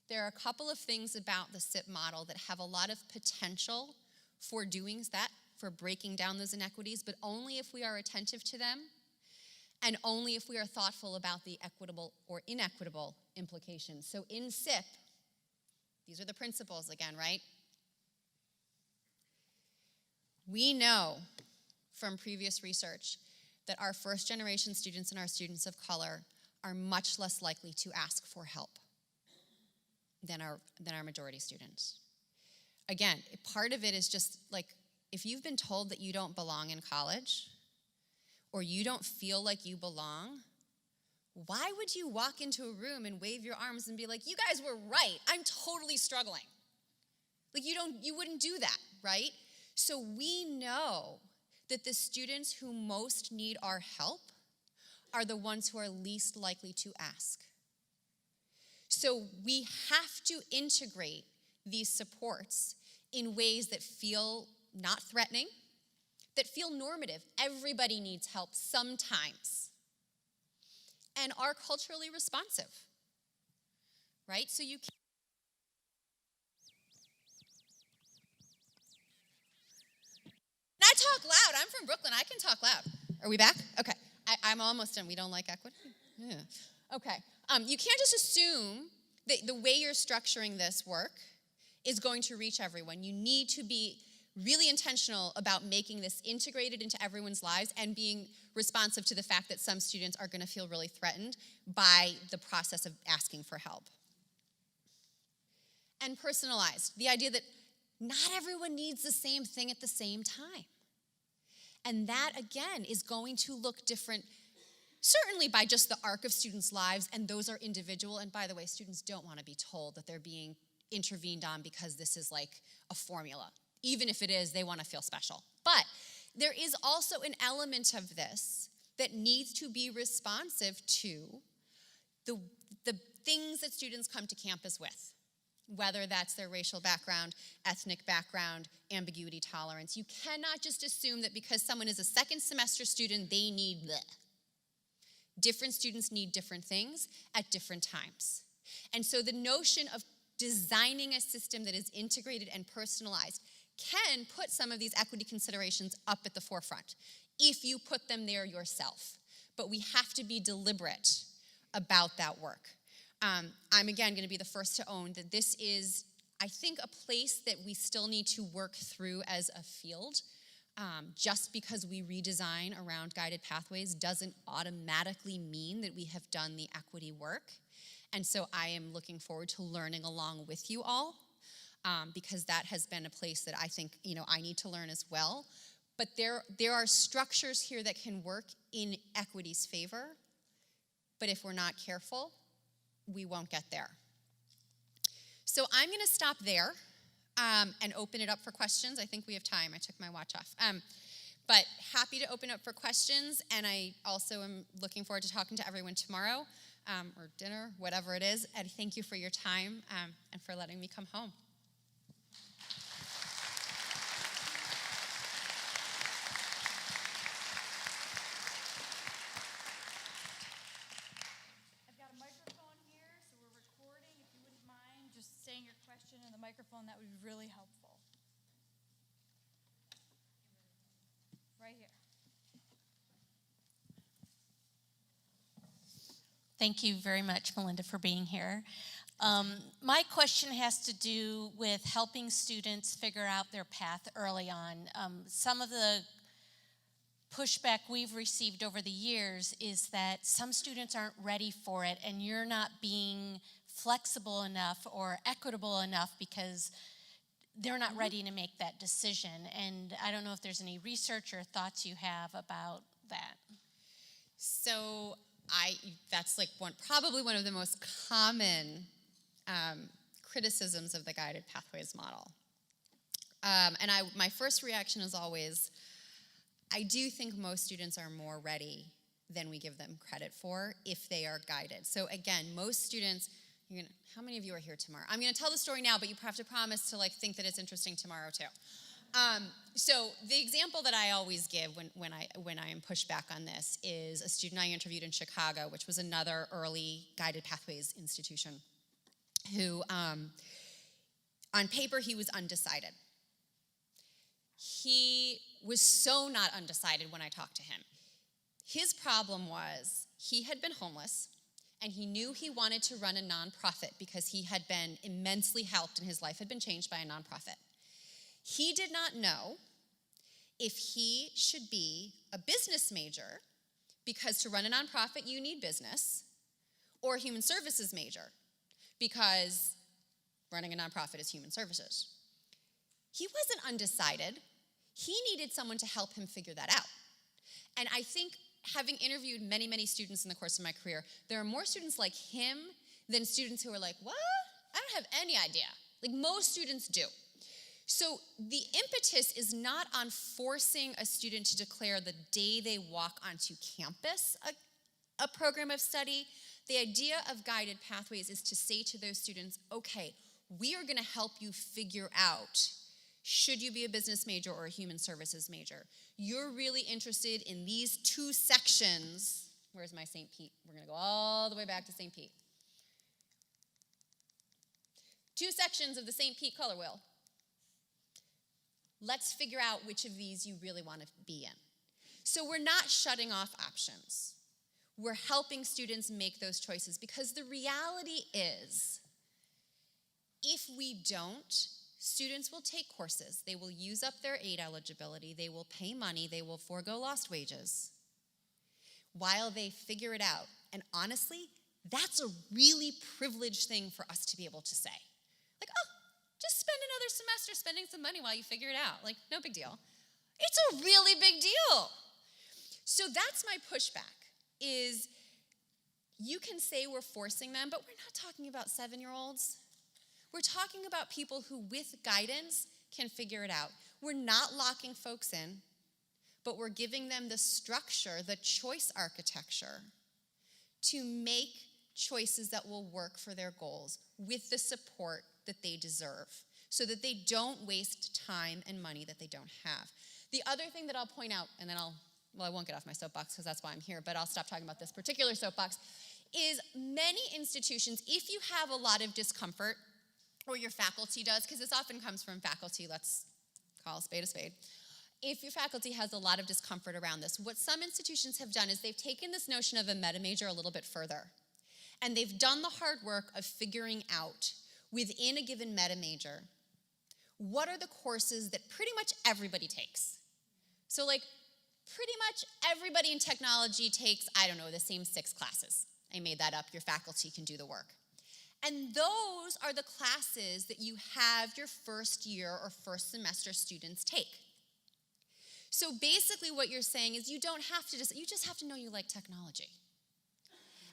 there are a couple of things about the SIP model that have a lot of potential for doing that, for breaking down those inequities, but only if we are attentive to them and only if we are thoughtful about the equitable or inequitable implications. So in SIP, these are the principles again, right? We know from previous research that our first generation students and our students of color are much less likely to ask for help than our majority students. Again, part of it is just like, if you've been told that you don't belong in college or you don't feel like you belong, why would you walk into a room and wave your arms and be like, you guys were right, I'm totally struggling? Like you wouldn't do that, right? So we know that the students who most need our help are the ones who are least likely to ask. So we have to integrate these supports in ways that feel not threatening, that feel normative. Everybody needs help sometimes, and are culturally responsive, right? So you can't. I talk loud. I'm from Brooklyn. I can talk loud. Are we back? Okay. I'm almost done. We don't like equity? Yeah. Okay. You can't just assume that the way you're structuring this work is going to reach everyone. You need to be really intentional about making this integrated into everyone's lives and being responsive to the fact that some students are going to feel really threatened by the process of asking for help. And personalized, the idea that not everyone needs the same thing at the same time. And that, again, is going to look different, certainly by just the arc of students' lives, and those are individual. And by the way, students don't want to be told that they're being intervened on because this is like a formula. Even if it is, they want to feel special. But there is also an element of this that needs to be responsive to the things that students come to campus with, whether that's their racial background, ethnic background, ambiguity tolerance. You cannot just assume that because someone is a second semester student, they need bleh. Different students need different things at different times. And so the notion of designing a system that is integrated and personalized can put some of these equity considerations up at the forefront if you put them there yourself. But we have to be deliberate about that work. I'm again going to be the first to own that this is, I think, a place that we still need to work through as a field. Just because we redesign around guided pathways doesn't automatically mean that we have done the equity work. And so I am looking forward to learning along with you all, because that has been a place that I think, I need to learn as well. But there are structures here that can work in equity's favor, but if we're not careful, we won't get there. So I'm going to stop there. and open it up for questions. I think we have time. I took my watch off. But happy to open up for questions, and I also am looking forward to talking to everyone tomorrow, or dinner, whatever it is, and thank you for your time and for letting me come home. I've got a microphone here, so we're recording. If you wouldn't mind just saying your question in the microphone, that would be really helpful. Right here. Thank you very much, Melinda, for being here. My question has to do with helping students figure out their path early on. Some of the pushback we've received over the years is that some students aren't ready for it, and you're not being flexible enough or equitable enough because they're not ready to make that decision. And I don't know if there's any research or thoughts you have about that. So that's like probably one of the most common criticisms of the guided pathways model. And my first reaction is always, I do think most students are more ready than we give them credit for if they are guided. So again, most students, how many of you are here tomorrow? I'm going to tell the story now, but you have to promise to think that it's interesting tomorrow too. So the example that I always give when I am pushed back on this is a student I interviewed in Chicago, which was another early guided pathways institution, who on paper he was undecided. He was so not undecided when I talked to him. His problem was he had been homeless, and he knew he wanted to run a nonprofit because he had been immensely helped and his life had been changed by a nonprofit. He did not know if he should be a business major, because to run a nonprofit you need business, or a human services major, because running a nonprofit is human services. He wasn't undecided. He needed someone to help him figure that out. And I think, having interviewed many, many students in the course of my career, there are more students like him than students who are like, what? I don't have any idea. Most students do. So the impetus is not on forcing a student to declare the day they walk onto campus a program of study. The idea of guided pathways is to say to those students, okay, we are going to help you figure out, should you be a business major or a human services major? You're really interested in these two sections. Where's my St. Pete? We're going to go all the way back to St. Pete. Two sections of the St. Pete color wheel. Let's figure out which of these you really want to be in. So we're not shutting off options. We're helping students make those choices, because the reality is, if we don't, students will take courses. They will use up their aid eligibility. They will pay money. They will forego lost wages while they figure it out. And honestly, that's a really privileged thing for us to be able to say. Just spend another semester spending some money while you figure it out. No big deal. It's a really big deal. So that's my pushback, is you can say we're forcing them, but we're not talking about 7-year-olds. We're talking about people who, with guidance, can figure it out. We're not locking folks in, but we're giving them the structure, the choice architecture, to make choices that will work for their goals with the support that they deserve, so that they don't waste time and money that they don't have. The other thing that I'll point out, and then I won't get off my soapbox because that's why I'm here, but I'll stop talking about this particular soapbox, is many institutions, if you have a lot of discomfort, or your faculty does, because this often comes from faculty, let's call a spade a spade. If your faculty has a lot of discomfort around this, what some institutions have done is they've taken this notion of a meta major a little bit further. And they've done the hard work of figuring out, within a given meta major, what are the courses that pretty much everybody takes. So pretty much everybody in technology takes, the same 6 classes. I made that up. Your faculty can do the work. And those are the classes that you have your first year or first semester students take. So basically what you're saying is you just have to know you like technology.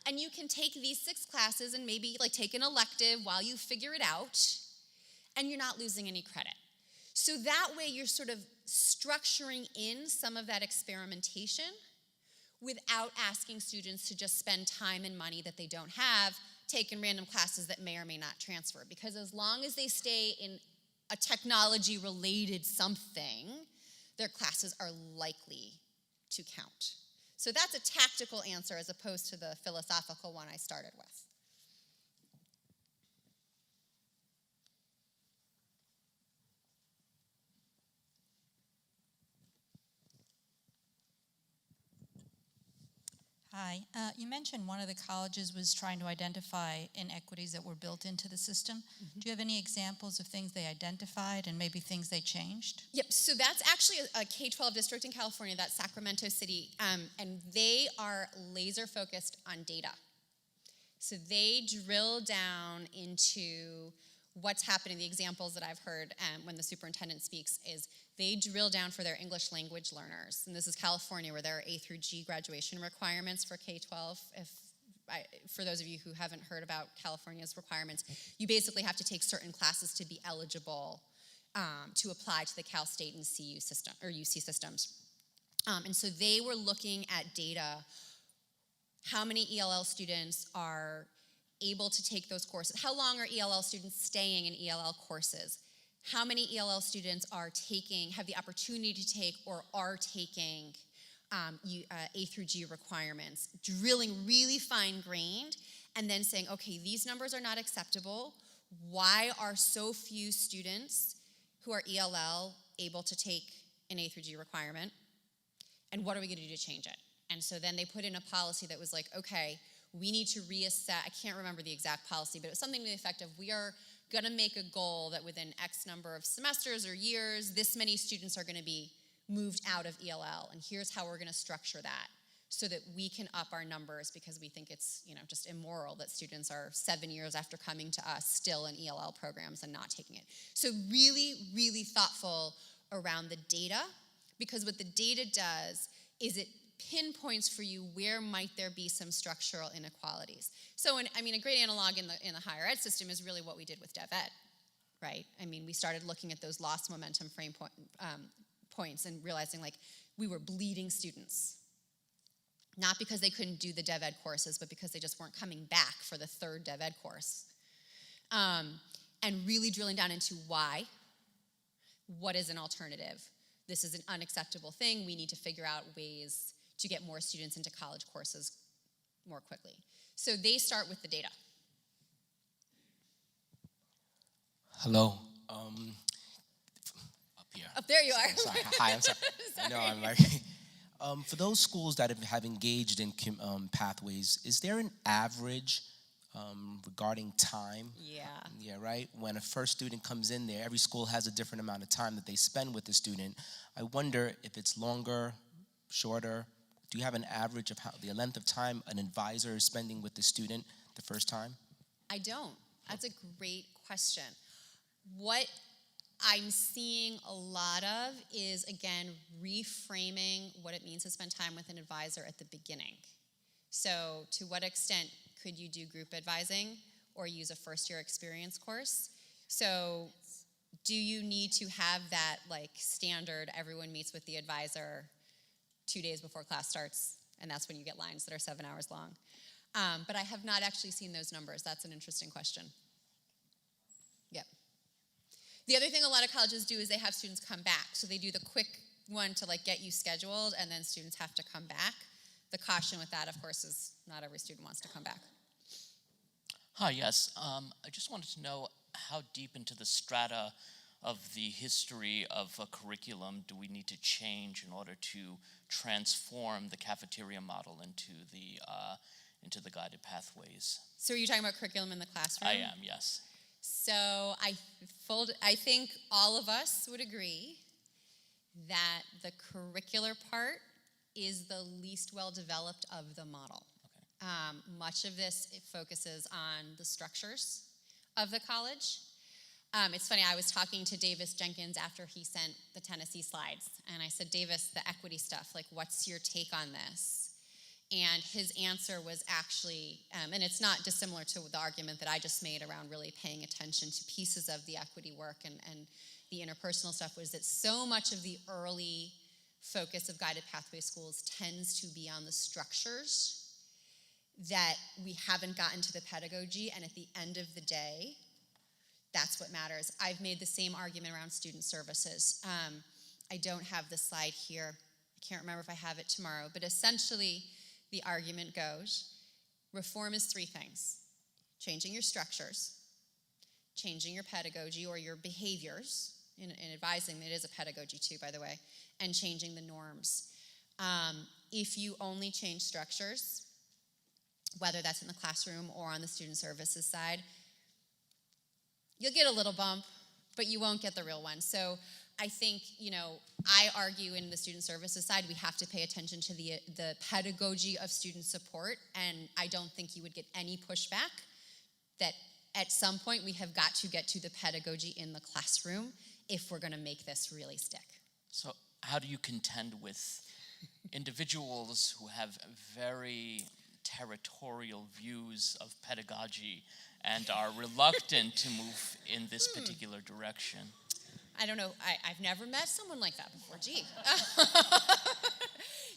And you can take these 6 classes and maybe take an elective while you figure it out. and you're not losing any credit. So that way you're sort of structuring in some of that experimentation without asking students to just spend time and money that they don't have taking random classes that may or may not transfer. Because as long as they stay in a technology-related something, their classes are likely to count. So that's a tactical answer as opposed to the philosophical one I started with. Hi. You mentioned one of the colleges was trying to identify inequities that were built into the system. Mm-hmm. Do you have any examples of things they identified and maybe things they changed? Yep, so that's actually a K-12 district in California, that's Sacramento City, and they are laser focused on data. So they drill down into what's happening. The examples that I've heard when the superintendent speaks is they drill down for their English language learners. And this is California, where there are A through G graduation requirements for K-12. For those of you who haven't heard about California's requirements, you basically have to take certain classes to be eligible to apply to the Cal State and CU system, or UC systems. And so they were looking at data. How many ELL students are able to take those courses? How long are ELL students staying in ELL courses? How many ELL students have the opportunity to take or are taking A through G requirements? Drilling really fine-grained and then saying, okay, these numbers are not acceptable. Why are so few students who are ELL able to take an A through G requirement? And what are we going to do to change it? And so then they put in a policy that was like, okay, we need to reassess. I can't remember the exact policy, but it was something to the effect of, we are going to make a goal that within X number of semesters or years, this many students are going to be moved out of ELL, and here's how we're going to structure that so that we can up our numbers, because we think it's just immoral that students are 7 years after coming to us still in ELL programs and not taking it. So really, really thoughtful around the data, because what the data does is it pinpoints for you where might there be some structural inequalities. So, a great analog in the higher ed system is really what we did with DevEd, right? We started looking at those lost momentum frame points and realizing we were bleeding students, not because they couldn't do the DevEd courses, but because they just weren't coming back for the third DevEd course, and really drilling down into why. What is an alternative? This is an unacceptable thing. We need to figure out ways to get more students into college courses more quickly. So they start with the data. Hello. Up here. Up there you are. Sorry. Hi, I'm sorry. No, I'm like, for those schools that have engaged in pathways, is there an average regarding time? Yeah. Yeah, right? When a first student comes in there, every school has a different amount of time that they spend with the student. I wonder if it's longer, shorter. Do you have an average of the length of time an advisor is spending with the student the first time? I don't. That's a great question. What I'm seeing a lot of is, again, reframing what it means to spend time with an advisor at the beginning. So to what extent could you do group advising or use a first-year experience course? So do you need to have that standard, everyone meets with the advisor 2 days before class starts, and that's when you get lines that are 7 hours long? But I have not actually seen those numbers. That's an interesting question. Yep. The other thing a lot of colleges do is they have students come back. So they do the quick one to get you scheduled, and then students have to come back. The caution with that, of course, is not every student wants to come back. Hi, yes. I just wanted to know, how deep into the strata of the history of a curriculum do we need to change in order to transform the cafeteria model into the guided pathways? So are you talking about curriculum in the classroom? I am, yes. So I think all of us would agree that the curricular part is the least well developed of the model. Okay. Much of this, it focuses on the structures of the college. It's funny, I was talking to Davis Jenkins after he sent the Tennessee slides, and I said, Davis, the equity stuff, what's your take on this? And his answer was actually, and it's not dissimilar to the argument that I just made around really paying attention to pieces of the equity work and the interpersonal stuff, was that so much of the early focus of guided pathway schools tends to be on the structures, that we haven't gotten to the pedagogy, and at the end of the day, that's what matters. I've made the same argument around student services. I don't have the slide here. I can't remember if I have it tomorrow, but essentially the argument goes, reform is three things: changing your structures, changing your pedagogy or your behaviors, in advising, it is a pedagogy too, by the way, and changing the norms. If you only change structures, whether that's in the classroom or on the student services side, you'll get a little bump, but you won't get the real one. So I think, I argue in the student services side, we have to pay attention to the pedagogy of student support, and I don't think you would get any pushback that at some point we have got to get to the pedagogy in the classroom if we're going to make this really stick. So how do you contend with individuals who have very territorial views of pedagogy and are reluctant to move in this particular direction? I don't know. I've never met someone like that before. Gee.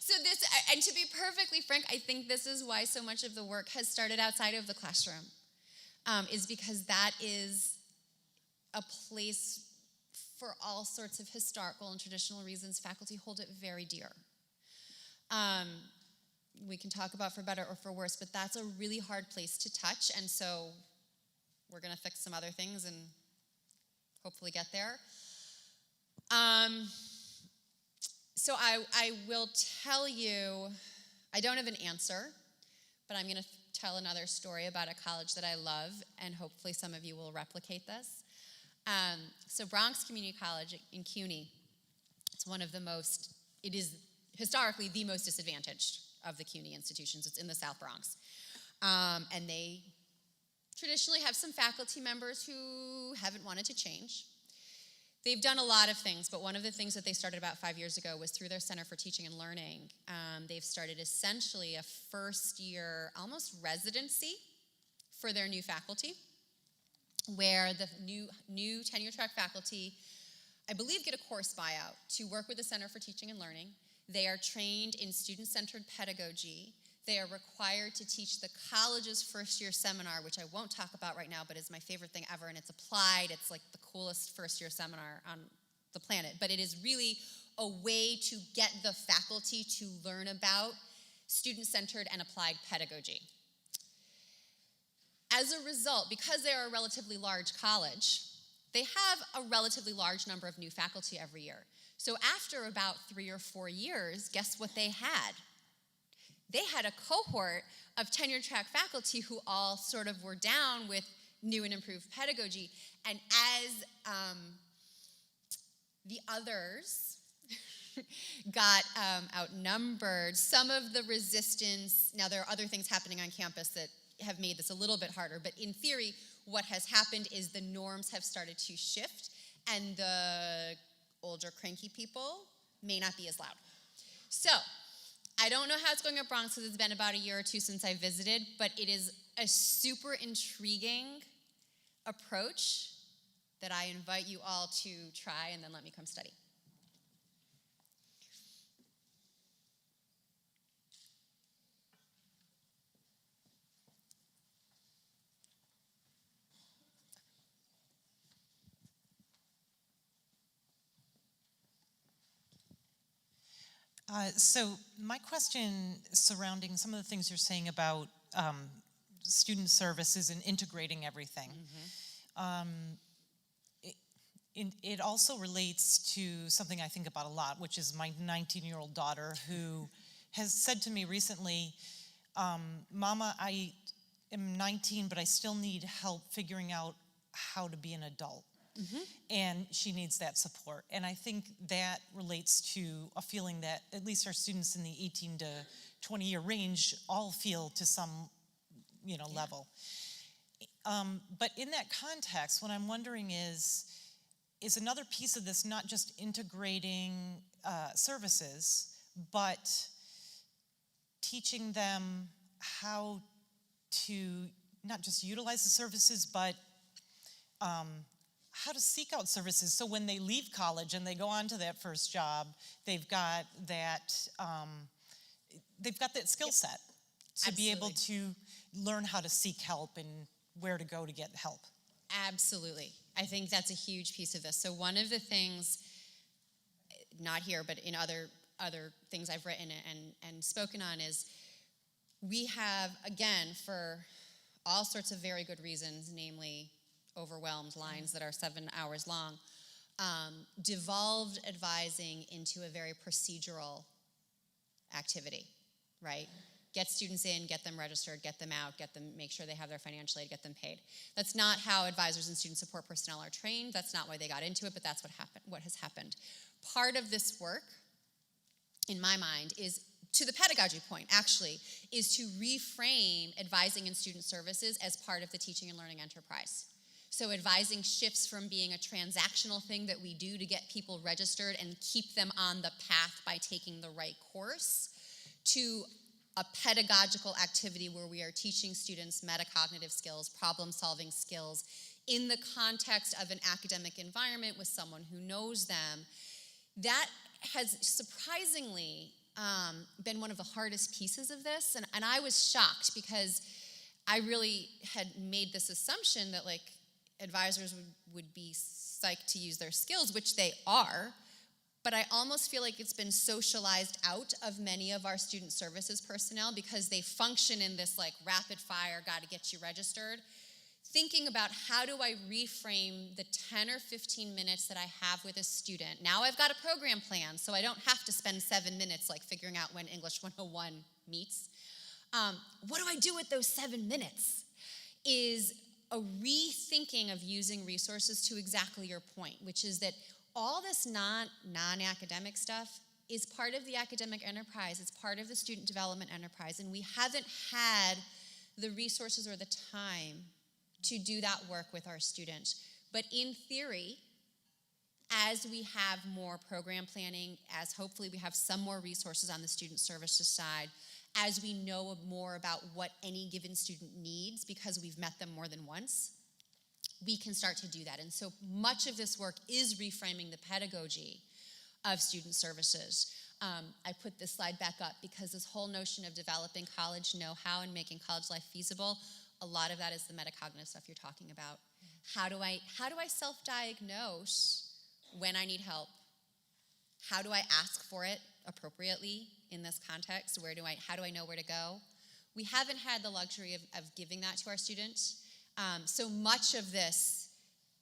So this, and to be perfectly frank, I think this is why so much of the work has started outside of the classroom, is because that is a place for all sorts of historical and traditional reasons. Faculty hold it very dear. We can talk about for better or for worse, but that's a really hard place to touch, and so we're going to fix some other things and hopefully get there. So I will tell you, I don't have an answer, but I'm going to tell another story about a college that I love, and hopefully some of you will replicate this. So Bronx Community College in CUNY, it's one of the most, it is historically the most disadvantaged of the CUNY institutions. It's in the South Bronx. And they traditionally have some faculty members who haven't wanted to change. They've done a lot of things, but one of the things that they started about 5 years ago was through their Center for Teaching and Learning. They've started essentially a first-year, almost residency for their new faculty, where the new tenure-track faculty, I believe, get a course buyout to work with the Center for Teaching and Learning. They are trained in student-centered pedagogy. They are required to teach the college's first-year seminar, which I won't talk about right now, but is my favorite thing ever, and it's applied. It's like the coolest first-year seminar on the planet. But it is really a way to get the faculty to learn about student-centered and applied pedagogy. As a result, because they are a relatively large college, they have a relatively large number of new faculty every year. So after about 3 or 4 years, guess what they had? They had a cohort of tenure-track faculty who all sort of were down with new and improved pedagogy. And as the others got outnumbered, some of the resistance, now there are other things happening on campus that have made this a little bit harder, but in theory, what has happened is the norms have started to shift, and the older, cranky people may not be as loud. So, I don't know how it's going at Bronx because it's been about a year or two since I visited, but it is a super intriguing approach that I invite you all to try and then let me come study. So my question surrounding some of the things you're saying about student services and integrating everything. It also relates to something I think about a lot, which is my 19-year-old daughter who has said to me recently, Mama, I am 19, but I still need help figuring out how to be an adult. And she needs that support. And I think that relates to a feeling that at least our students in the 18 to 20 year range all feel to some, level. But in that context, what I'm wondering is another piece of this not just integrating services, but teaching them how to not just utilize the services, but how to seek out services. So when they leave college and they go on to that first job, they've got that skill set to be able to learn how to seek help and where to go to get help. Absolutely. I think that's a huge piece of this. So one of the things, not here, but in other things I've written and spoken on, is we have, again, for all sorts of very good reasons, namely overwhelmed lines that are 7 hours long, devolved advising into a very procedural activity, right? Get students in, get them registered, get them out, make sure they have their financial aid, get them paid. That's not how advisors and student support personnel are trained. That's not why they got into it, but that's what has happened. Part of this work, in my mind, is, to the pedagogy point, actually, is to reframe advising and student services as part of the teaching and learning enterprise. So advising shifts from being a transactional thing that we do to get people registered and keep them on the path by taking the right course, to a pedagogical activity where we are teaching students metacognitive skills, problem-solving skills, in the context of an academic environment with someone who knows them. That has surprisingly been one of the hardest pieces of this, and I was shocked because I really had made this assumption that advisors would be psyched to use their skills, which they are, but I almost feel like it's been socialized out of many of our student services personnel because they function in this rapid fire, got to get you registered. Thinking about how do I reframe the 10 or 15 minutes that I have with a student. Now I've got a program plan, so I don't have to spend 7 minutes figuring out when English 101 meets. What do I do with those 7 minutes? Is a rethinking of using resources to exactly your point, which is that all this non-academic stuff is part of the academic enterprise. It's part of the student development enterprise, and we haven't had the resources or the time to do that work with our students. But in theory, as we have more program planning, as hopefully we have some more resources on the student services side, as we know more about what any given student needs because we've met them more than once, we can start to do that. And so much of this work is reframing the pedagogy of student services. I put this slide back up because this whole notion of developing college know-how and making college life feasible, a lot of that is the metacognitive stuff you're talking about. How do I self-diagnose when I need help? How do I ask for it appropriately in this context? How do I know where to go? We haven't had the luxury of giving that to our students. So much of this,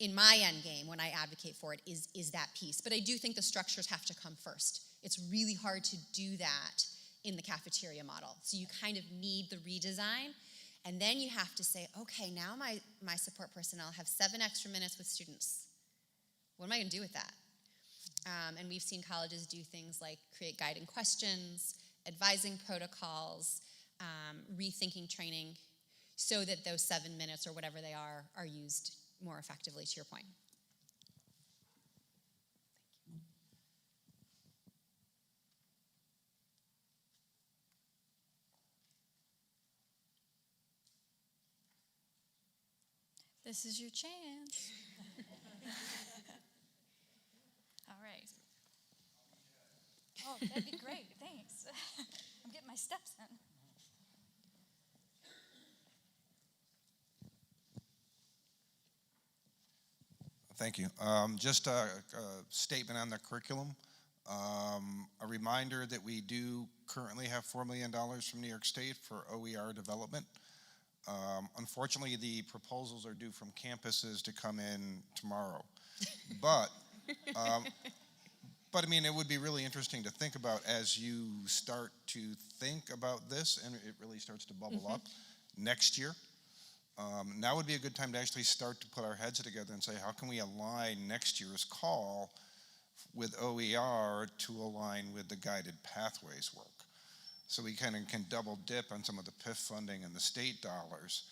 in my end game, when I advocate for it, is that piece. But I do think the structures have to come first. It's really hard to do that in the cafeteria model. So you kind of need the redesign. And then you have to say, okay, now my support personnel have 7 extra minutes with students. What am I going to do with that? And we've seen colleges do things like create guiding questions, advising protocols, rethinking training, so that those 7 minutes or whatever they are used more effectively, to your point. This is your chance. All right. Oh, that'd be great. Thanks. I'm getting my steps in. Thank you. Just a statement on the curriculum. A reminder that we do currently have $4 million from New York State for OER development. Unfortunately, the proposals are due from campuses to come in tomorrow. But I mean, it would be really interesting to think about as you start to think about this and it really starts to bubble up next year. Now would be a good time to actually start to put our heads together and say, how can we align next year's call with OER to align with the guided pathways work? So we kind of can double dip on some of the PIF funding and the state dollars.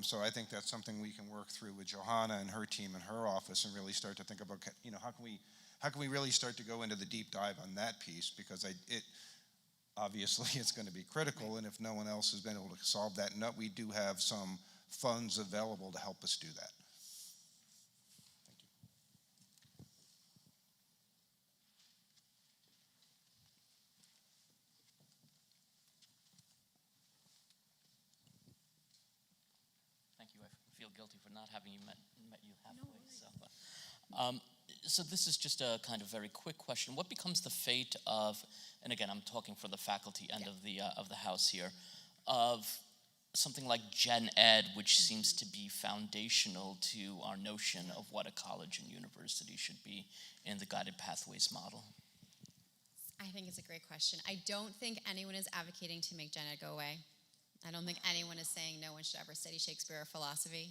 So I think that's something we can work through with Johanna and her team and her office and really start to think about, how can we really start to go into the deep dive on that piece? Because obviously it's going to be critical, and if no one else has been able to solve that nut, we do have some funds available to help us do that. Thank you. I feel guilty for not having met you halfway. So this is just a kind of very quick question. What becomes the fate of, and again, I'm talking for the faculty end of the house here, of something like Gen Ed, which seems to be foundational to our notion of what a college and university should be in the guided pathways model? I think it's a great question. I don't think anyone is advocating to make Gen Ed go away. I don't think anyone is saying no one should ever study Shakespeare or philosophy.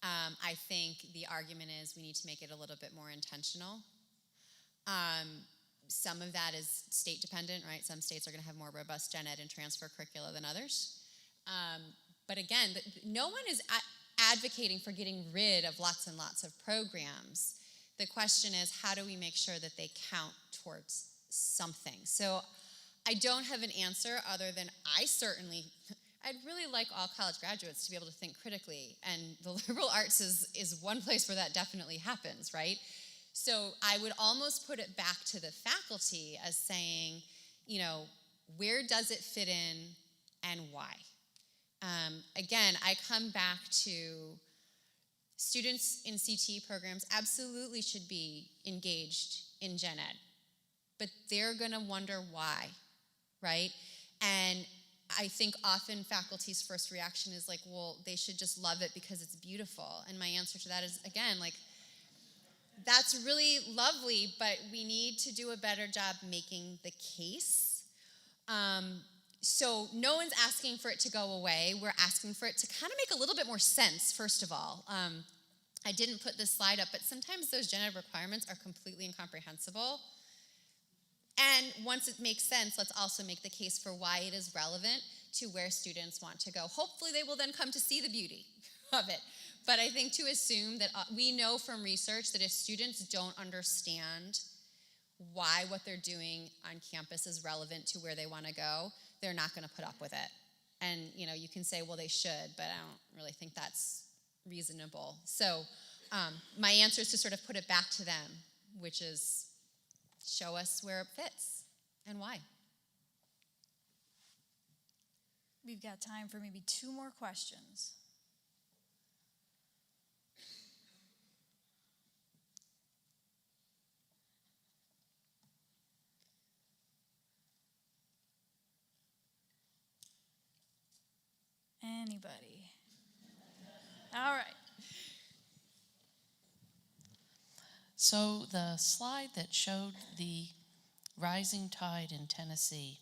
I think the argument is we need to make it a little bit more intentional. Some of that is state dependent, right? Some states are going to have more robust Gen Ed and transfer curricula than others. But again, no one is advocating for getting rid of lots and lots of programs. The question is, how do we make sure that they count towards something? So I don't have an answer other than I'd really like all college graduates to be able to think critically, and the liberal arts is one place where that definitely happens, right? So I would almost put it back to the faculty as saying, where does it fit in and why? Again, I come back to students in CTE programs absolutely should be engaged in Gen Ed, but they're gonna wonder why, right? And I think often faculty's first reaction is like, well, they should just love it because it's beautiful. And my answer to that is, again, like, that's really lovely, but we need to do a better job making the case. So no one's asking for it to go away. We're asking for it to kind of make a little bit more sense, first of all. I didn't put this slide up, but sometimes those Gen Ed requirements are completely incomprehensible. And once it makes sense, let's also make the case for why it is relevant to where students want to go. Hopefully they will then come to see the beauty of it. But I think to assume that we know from research that if students don't understand why what they're doing on campus is relevant to where they want to go, they're not going to put up with it. And you can say, well, they should, but I don't really think that's reasonable. So my answer is to sort of put it back to them, which is show us where it fits and why. We've got time for maybe 2 more questions. Anybody? All right. So the slide that showed the rising tide in Tennessee.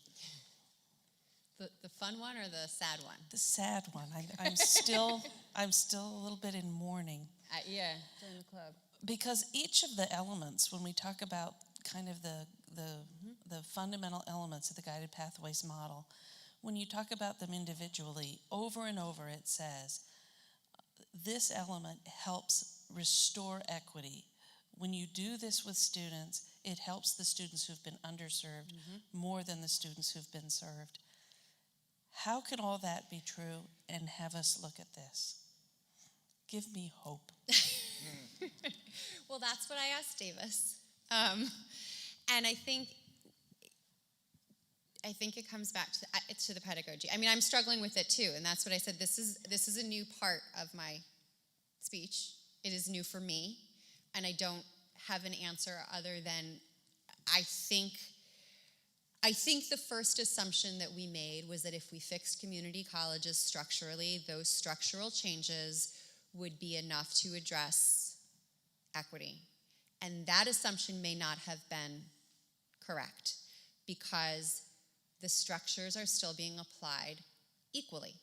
The fun one or the sad one? The sad one. I'm still a little bit in mourning. Yeah, join the club. Because each of the elements, when we talk about kind of the fundamental elements of the guided pathways model, when you talk about them individually, over and over it says, this element helps restore equity. When you do this with students, it helps the students who've been underserved more than the students who've been served. How can all that be true and have us look at this? Give me hope. Well, that's what I asked Davis. And I think it comes back to the pedagogy. I mean, I'm struggling with it too, and that's what I said. This is a new part of my speech. It is new for me, and I don't have an answer other than I think the first assumption that we made was that if we fixed community colleges structurally, those structural changes would be enough to address equity. And that assumption may not have been correct because the structures are still being applied equally,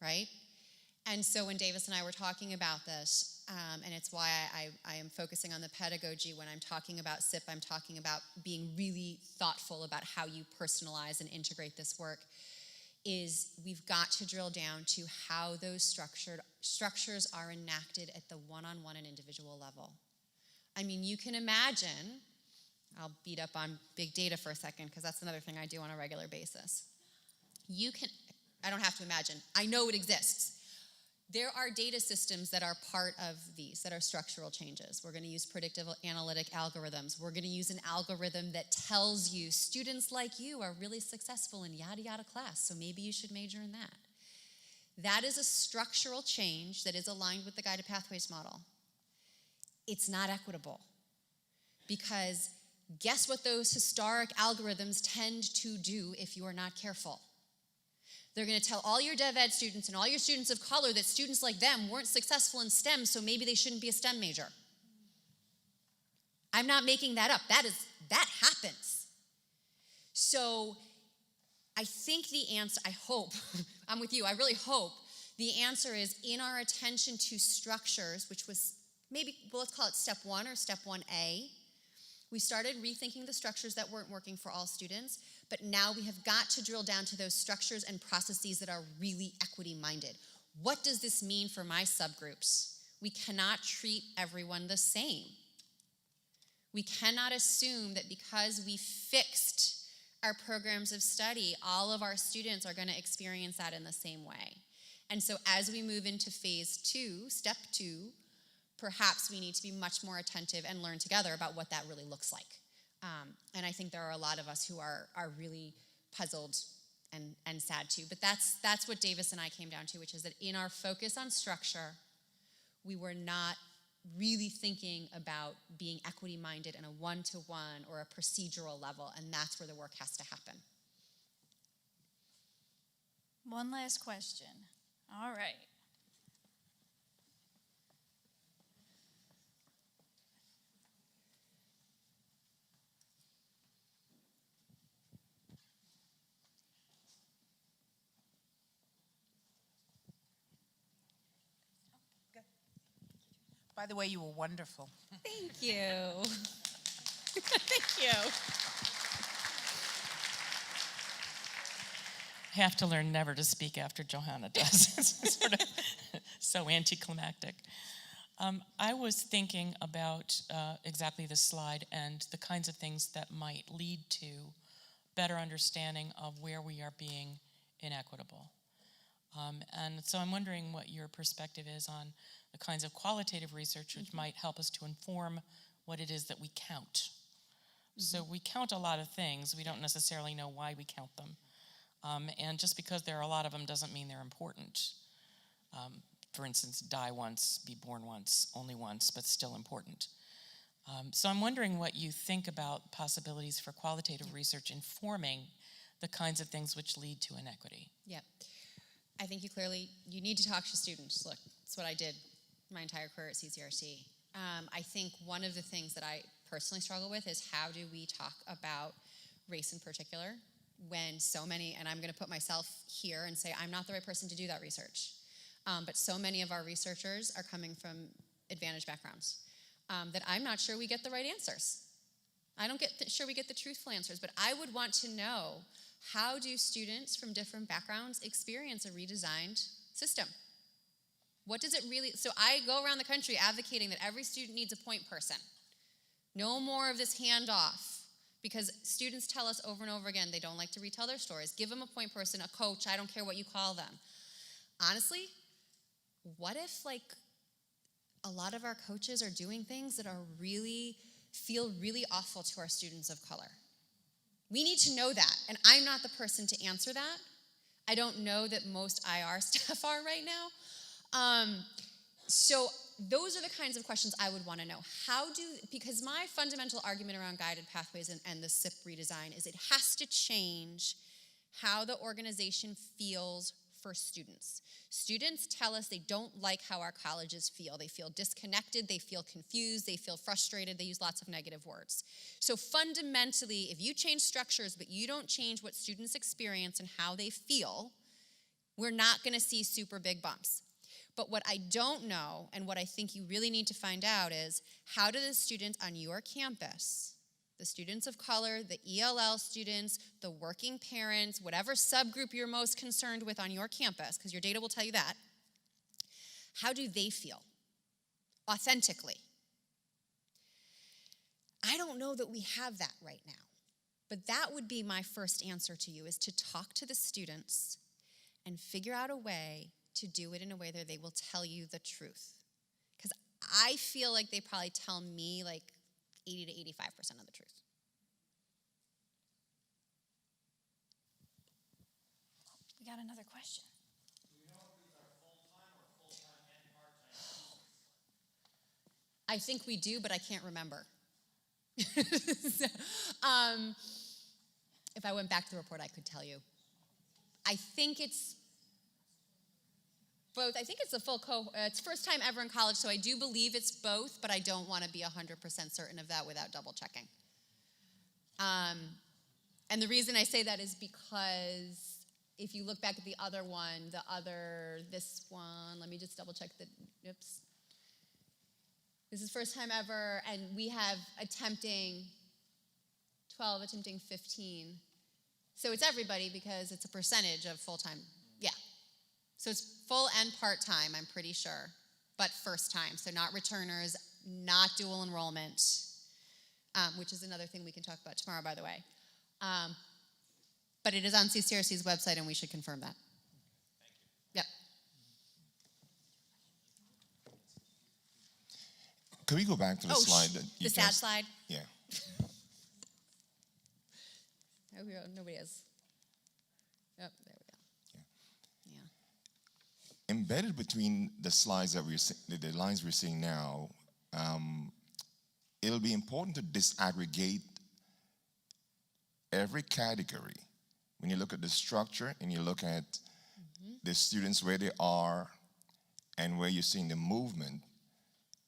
right? And so when Davis and I were talking about this, and it's why I am focusing on the pedagogy when I'm talking about SIP, I'm talking about being really thoughtful about how you personalize and integrate this work, is we've got to drill down to how those structures are enacted at the one-on-one and individual level. I mean, you can imagine, I'll beat up on big data for a second because that's another thing I do on a regular basis. I don't have to imagine, I know it exists. There are data systems that are part of these, that are structural changes. We're going to use predictive analytic algorithms. We're going to use an algorithm that tells you students like you are really successful in yada yada class, so maybe you should major in that. That is a structural change that is aligned with the guided pathways model. It's not equitable because guess what those historic algorithms tend to do if you are not careful? They're going to tell all your dev ed students and all your students of color that students like them weren't successful in STEM, so maybe they shouldn't be a STEM major. I'm not making that up. That happens. So I think the answer, I hope, I'm with you, I really hope the answer is in our attention to structures, which was maybe, well, let's call it step 1 or step 1A. We started rethinking the structures that weren't working for all students, but now we have got to drill down to those structures and processes that are really equity-minded. What does this mean for my subgroups? We cannot treat everyone the same. We cannot assume that because we fixed our programs of study, all of our students are going to experience that in the same way. And so as we move into phase 2, step 2, perhaps we need to be much more attentive and learn together about what that really looks like. And I think there are a lot of us who are really puzzled and sad too. But that's what Davis and I came down to, which is that in our focus on structure, we were not really thinking about being equity-minded in a one-to-one or a procedural level, and that's where the work has to happen. One last question. All right. By the way, you were wonderful. Thank you. Thank you. I have to learn never to speak after Johanna does. It's sort of so anticlimactic. I was thinking about exactly this slide and the kinds of things that might lead to better understanding of where we are being inequitable. And so I'm wondering what your perspective is on the kinds of qualitative research which might help us to inform what it is that we count. So we count a lot of things. We don't necessarily know why we count them. And just because there are a lot of them doesn't mean they're important. For instance, die once, be born once, only once, but still important. So I'm wondering what you think about possibilities for qualitative research informing the kinds of things which lead to inequity. Yep. I think you need to talk to students. Look, that's what I did my entire career at CCRC. I think one of the things that I personally struggle with is how do we talk about race in particular when so many, and I'm going to put myself here and say I'm not the right person to do that research, but so many of our researchers are coming from advantaged backgrounds that I'm not sure we get the right answers. I don't sure we get the truthful answers, but I would want to know, how do students from different backgrounds experience a redesigned system? What does it really, so I go around the country advocating that every student needs a point person. No more of this handoff, because students tell us over and over again they don't like to retell their stories. Give them a point person, a coach, I don't care what you call them. Honestly, what if a lot of our coaches are doing things that are feel really awful to our students of color? We need to know that, and I'm not the person to answer that. I don't know that most IR staff are right now. So those are the kinds of questions I would want to know. Because my fundamental argument around guided pathways and the SIP redesign is it has to change how the organization feels for students. Students tell us they don't like how our colleges feel. They feel disconnected, they feel confused, they feel frustrated, they use lots of negative words. So fundamentally, if you change structures but you don't change what students experience and how they feel, we're not going to see super big bumps. But what I don't know, and what I think you really need to find out, is how do the students on your campus, the students of color, the ELL students, the working parents, whatever subgroup you're most concerned with on your campus, because your data will tell you that, how do they feel authentically? I don't know that we have that right now. But that would be my first answer to you, is to talk to the students and figure out a way to do it in a way that they will tell you the truth. Because I feel like they probably tell me like 80 to 85% of the truth. We got another question. Do we know if these are full-time or full-time and part-time? I think we do, but I can't remember. If I went back to the report, I could tell you. I think it's both. I think it's a full cohort. It's first time ever in college, so I do believe it's both, but I don't want to be 100% certain of that without double checking. And the reason I say that is because if you look back at the other one, this one, let me just double check oops. This is first time ever, and we have attempting 12, attempting 15. So it's everybody because it's a percentage of full-time. Yeah. So it's full and part-time, I'm pretty sure, but first time. So not returners, not dual enrollment, which is another thing we can talk about tomorrow, by the way. But it is on CCRC's website, and we should confirm that. Thank you. Yep. Can we go back to the slide that you the sad just... slide? Yeah. Nobody is. Oh, there we go. Yeah. Embedded between the slides that the lines we're seeing now, it'll be important to disaggregate every category. When you look at the structure and you look at the students where they are and where you're seeing the movement,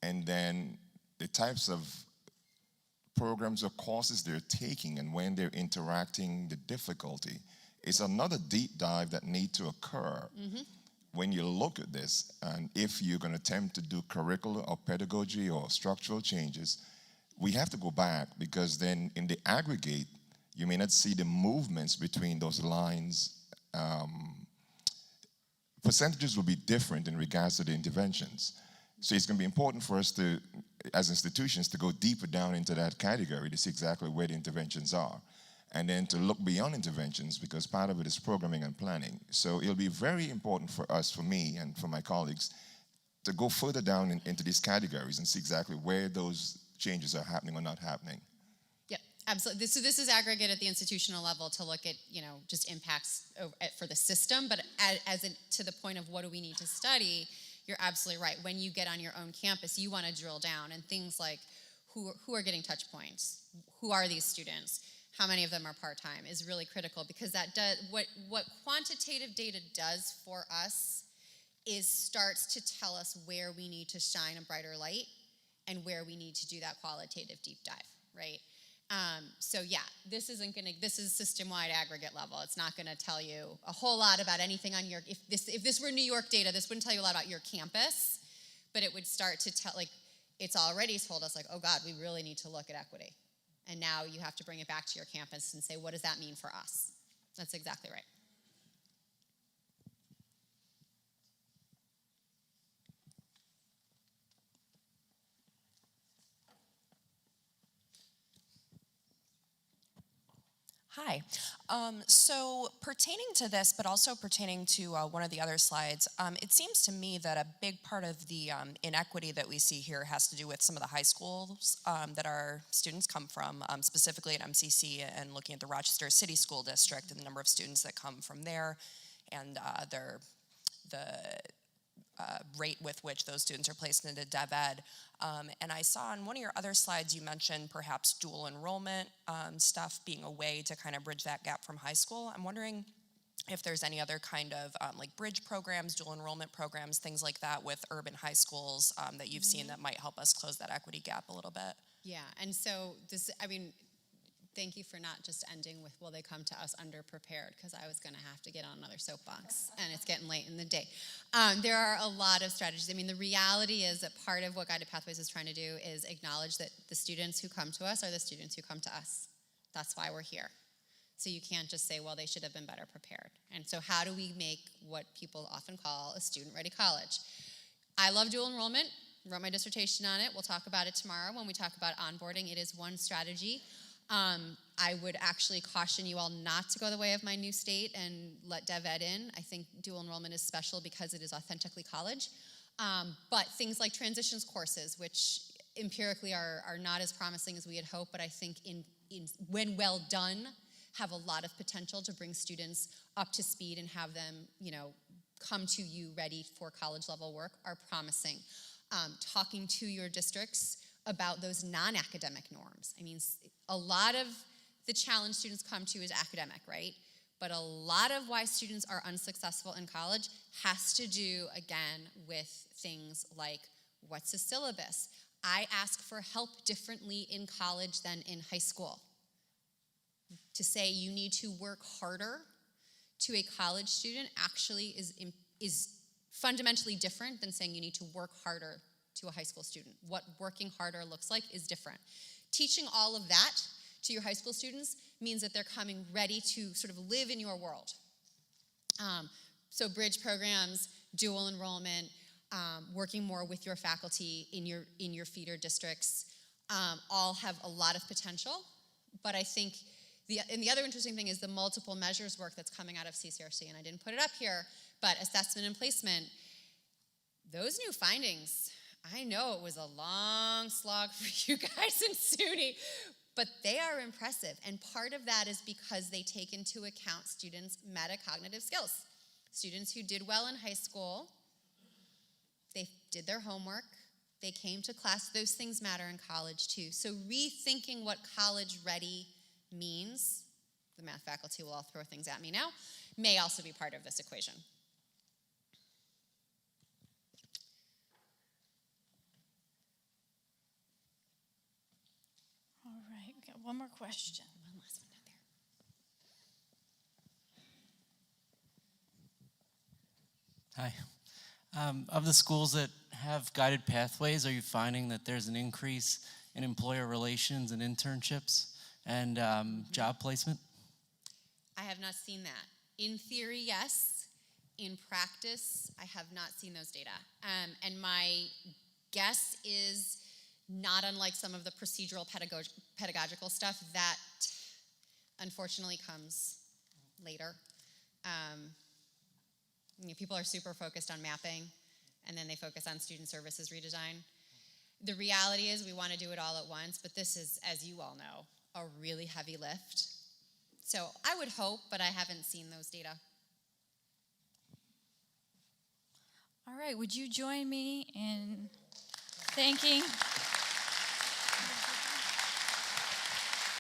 and then the types of programs or courses they're taking and when they're interacting, the difficulty, is another deep dive that needs to occur when you look at this. And if you're going to attempt to do curricular or pedagogy or structural changes, we have to go back, because then in the aggregate, you may not see the movements between those lines. Percentages will be different in regards to the interventions. So it's going to be important for us to, as institutions, to go deeper down into that category to see exactly where the interventions are. And then to look beyond interventions, because part of it is programming and planning. So it'll be very important for us, for me and for my colleagues, to go further down into these categories and see exactly where those changes are happening or not happening. Yeah, absolutely. So this is aggregate at the institutional level to look at, just impacts for the system, but to the point of what do we need to study, you're absolutely right. When you get on your own campus, you want to drill down, and things like who are getting touch points, who are these students, how many of them are part-time is really critical, because that does what quantitative data does for us is starts to tell us where we need to shine a brighter light and where we need to do that qualitative deep dive, right? So yeah, this is system-wide aggregate level. It's not gonna tell you a whole lot about anything on if this were New York data, this wouldn't tell you a lot about your campus, but it would start to tell, it's already told us, oh God, we really need to look at equity. And now you have to bring it back to your campus and say, what does that mean for us? That's exactly right. Hi. So pertaining to this, but also pertaining to one of the other slides, it seems to me that a big part of the inequity that we see here has to do with some of the high schools that our students come from, specifically at MCC, and looking at the Rochester City School District and the number of students that come from there, and the rate with which those students are placed into Dev Ed. And I saw on one of your other slides, you mentioned perhaps dual enrollment stuff being a way to kind of bridge that gap from high school. I'm wondering if there's any other kind of bridge programs, dual enrollment programs, things like that with urban high schools that you've seen that might help us close that equity gap a little bit. Yeah, and so thank you for not just ending with, well, they come to us underprepared, because I was going to have to get on another soapbox, and it's getting late in the day. There are a lot of strategies. The reality is that part of what Guided Pathways is trying to do is acknowledge that the students who come to us are the students who come to us. That's why we're here. So you can't just say, well, they should have been better prepared. And so how do we make what people often call a student-ready college? I love dual enrollment. wrote my dissertation on it. We'll talk about it tomorrow when we talk about onboarding. It is one strategy. I would actually caution you all not to go the way of my new state and let Dev Ed in. I think dual enrollment is special because it is authentically college. But things like transitions courses, which empirically are not as promising as we had hoped, but I think when well done, have a lot of potential to bring students up to speed and have them, come to you ready for college level work, are promising. Talking to your districts about those non-academic norms. I mean, a lot of the challenge students come to is academic, right? But a lot of why students are unsuccessful in college has to do, again, with things like, what's the syllabus? I ask for help differently in college than in high school. To say you need to work harder to a college student actually is fundamentally different than saying you need to work harder to a high school student. What working harder looks like is different. Teaching all of that to your high school students means that they're coming ready to sort of live in your world. So bridge programs, dual enrollment, working more with your faculty in your feeder districts, all have a lot of potential. But I think the other interesting thing is the multiple measures work that's coming out of CCRC, and I didn't put it up here, but assessment and placement, those new findings, I know it was a long slog for you guys in SUNY, but they are impressive. And part of that is because they take into account students' metacognitive skills. Students who did well in high school, they did their homework, they came to class. Those things matter in college too. So rethinking what college ready means, the math faculty will all throw things at me now, may also be part of this equation. All right, we got one more question. One last one out there. Hi. Of the schools that have guided pathways, are you finding that there's an increase in employer relations and internships and job placement? I have not seen that. In theory, yes. In practice, I have not seen those data. And my guess is not unlike some of the procedural pedagogical stuff that unfortunately comes later. People are super focused on mapping, and then they focus on student services redesign. The reality is we want to do it all at once, but this is, as you all know, a really heavy lift. So I would hope, but I haven't seen those data. All right, would you join me in thanking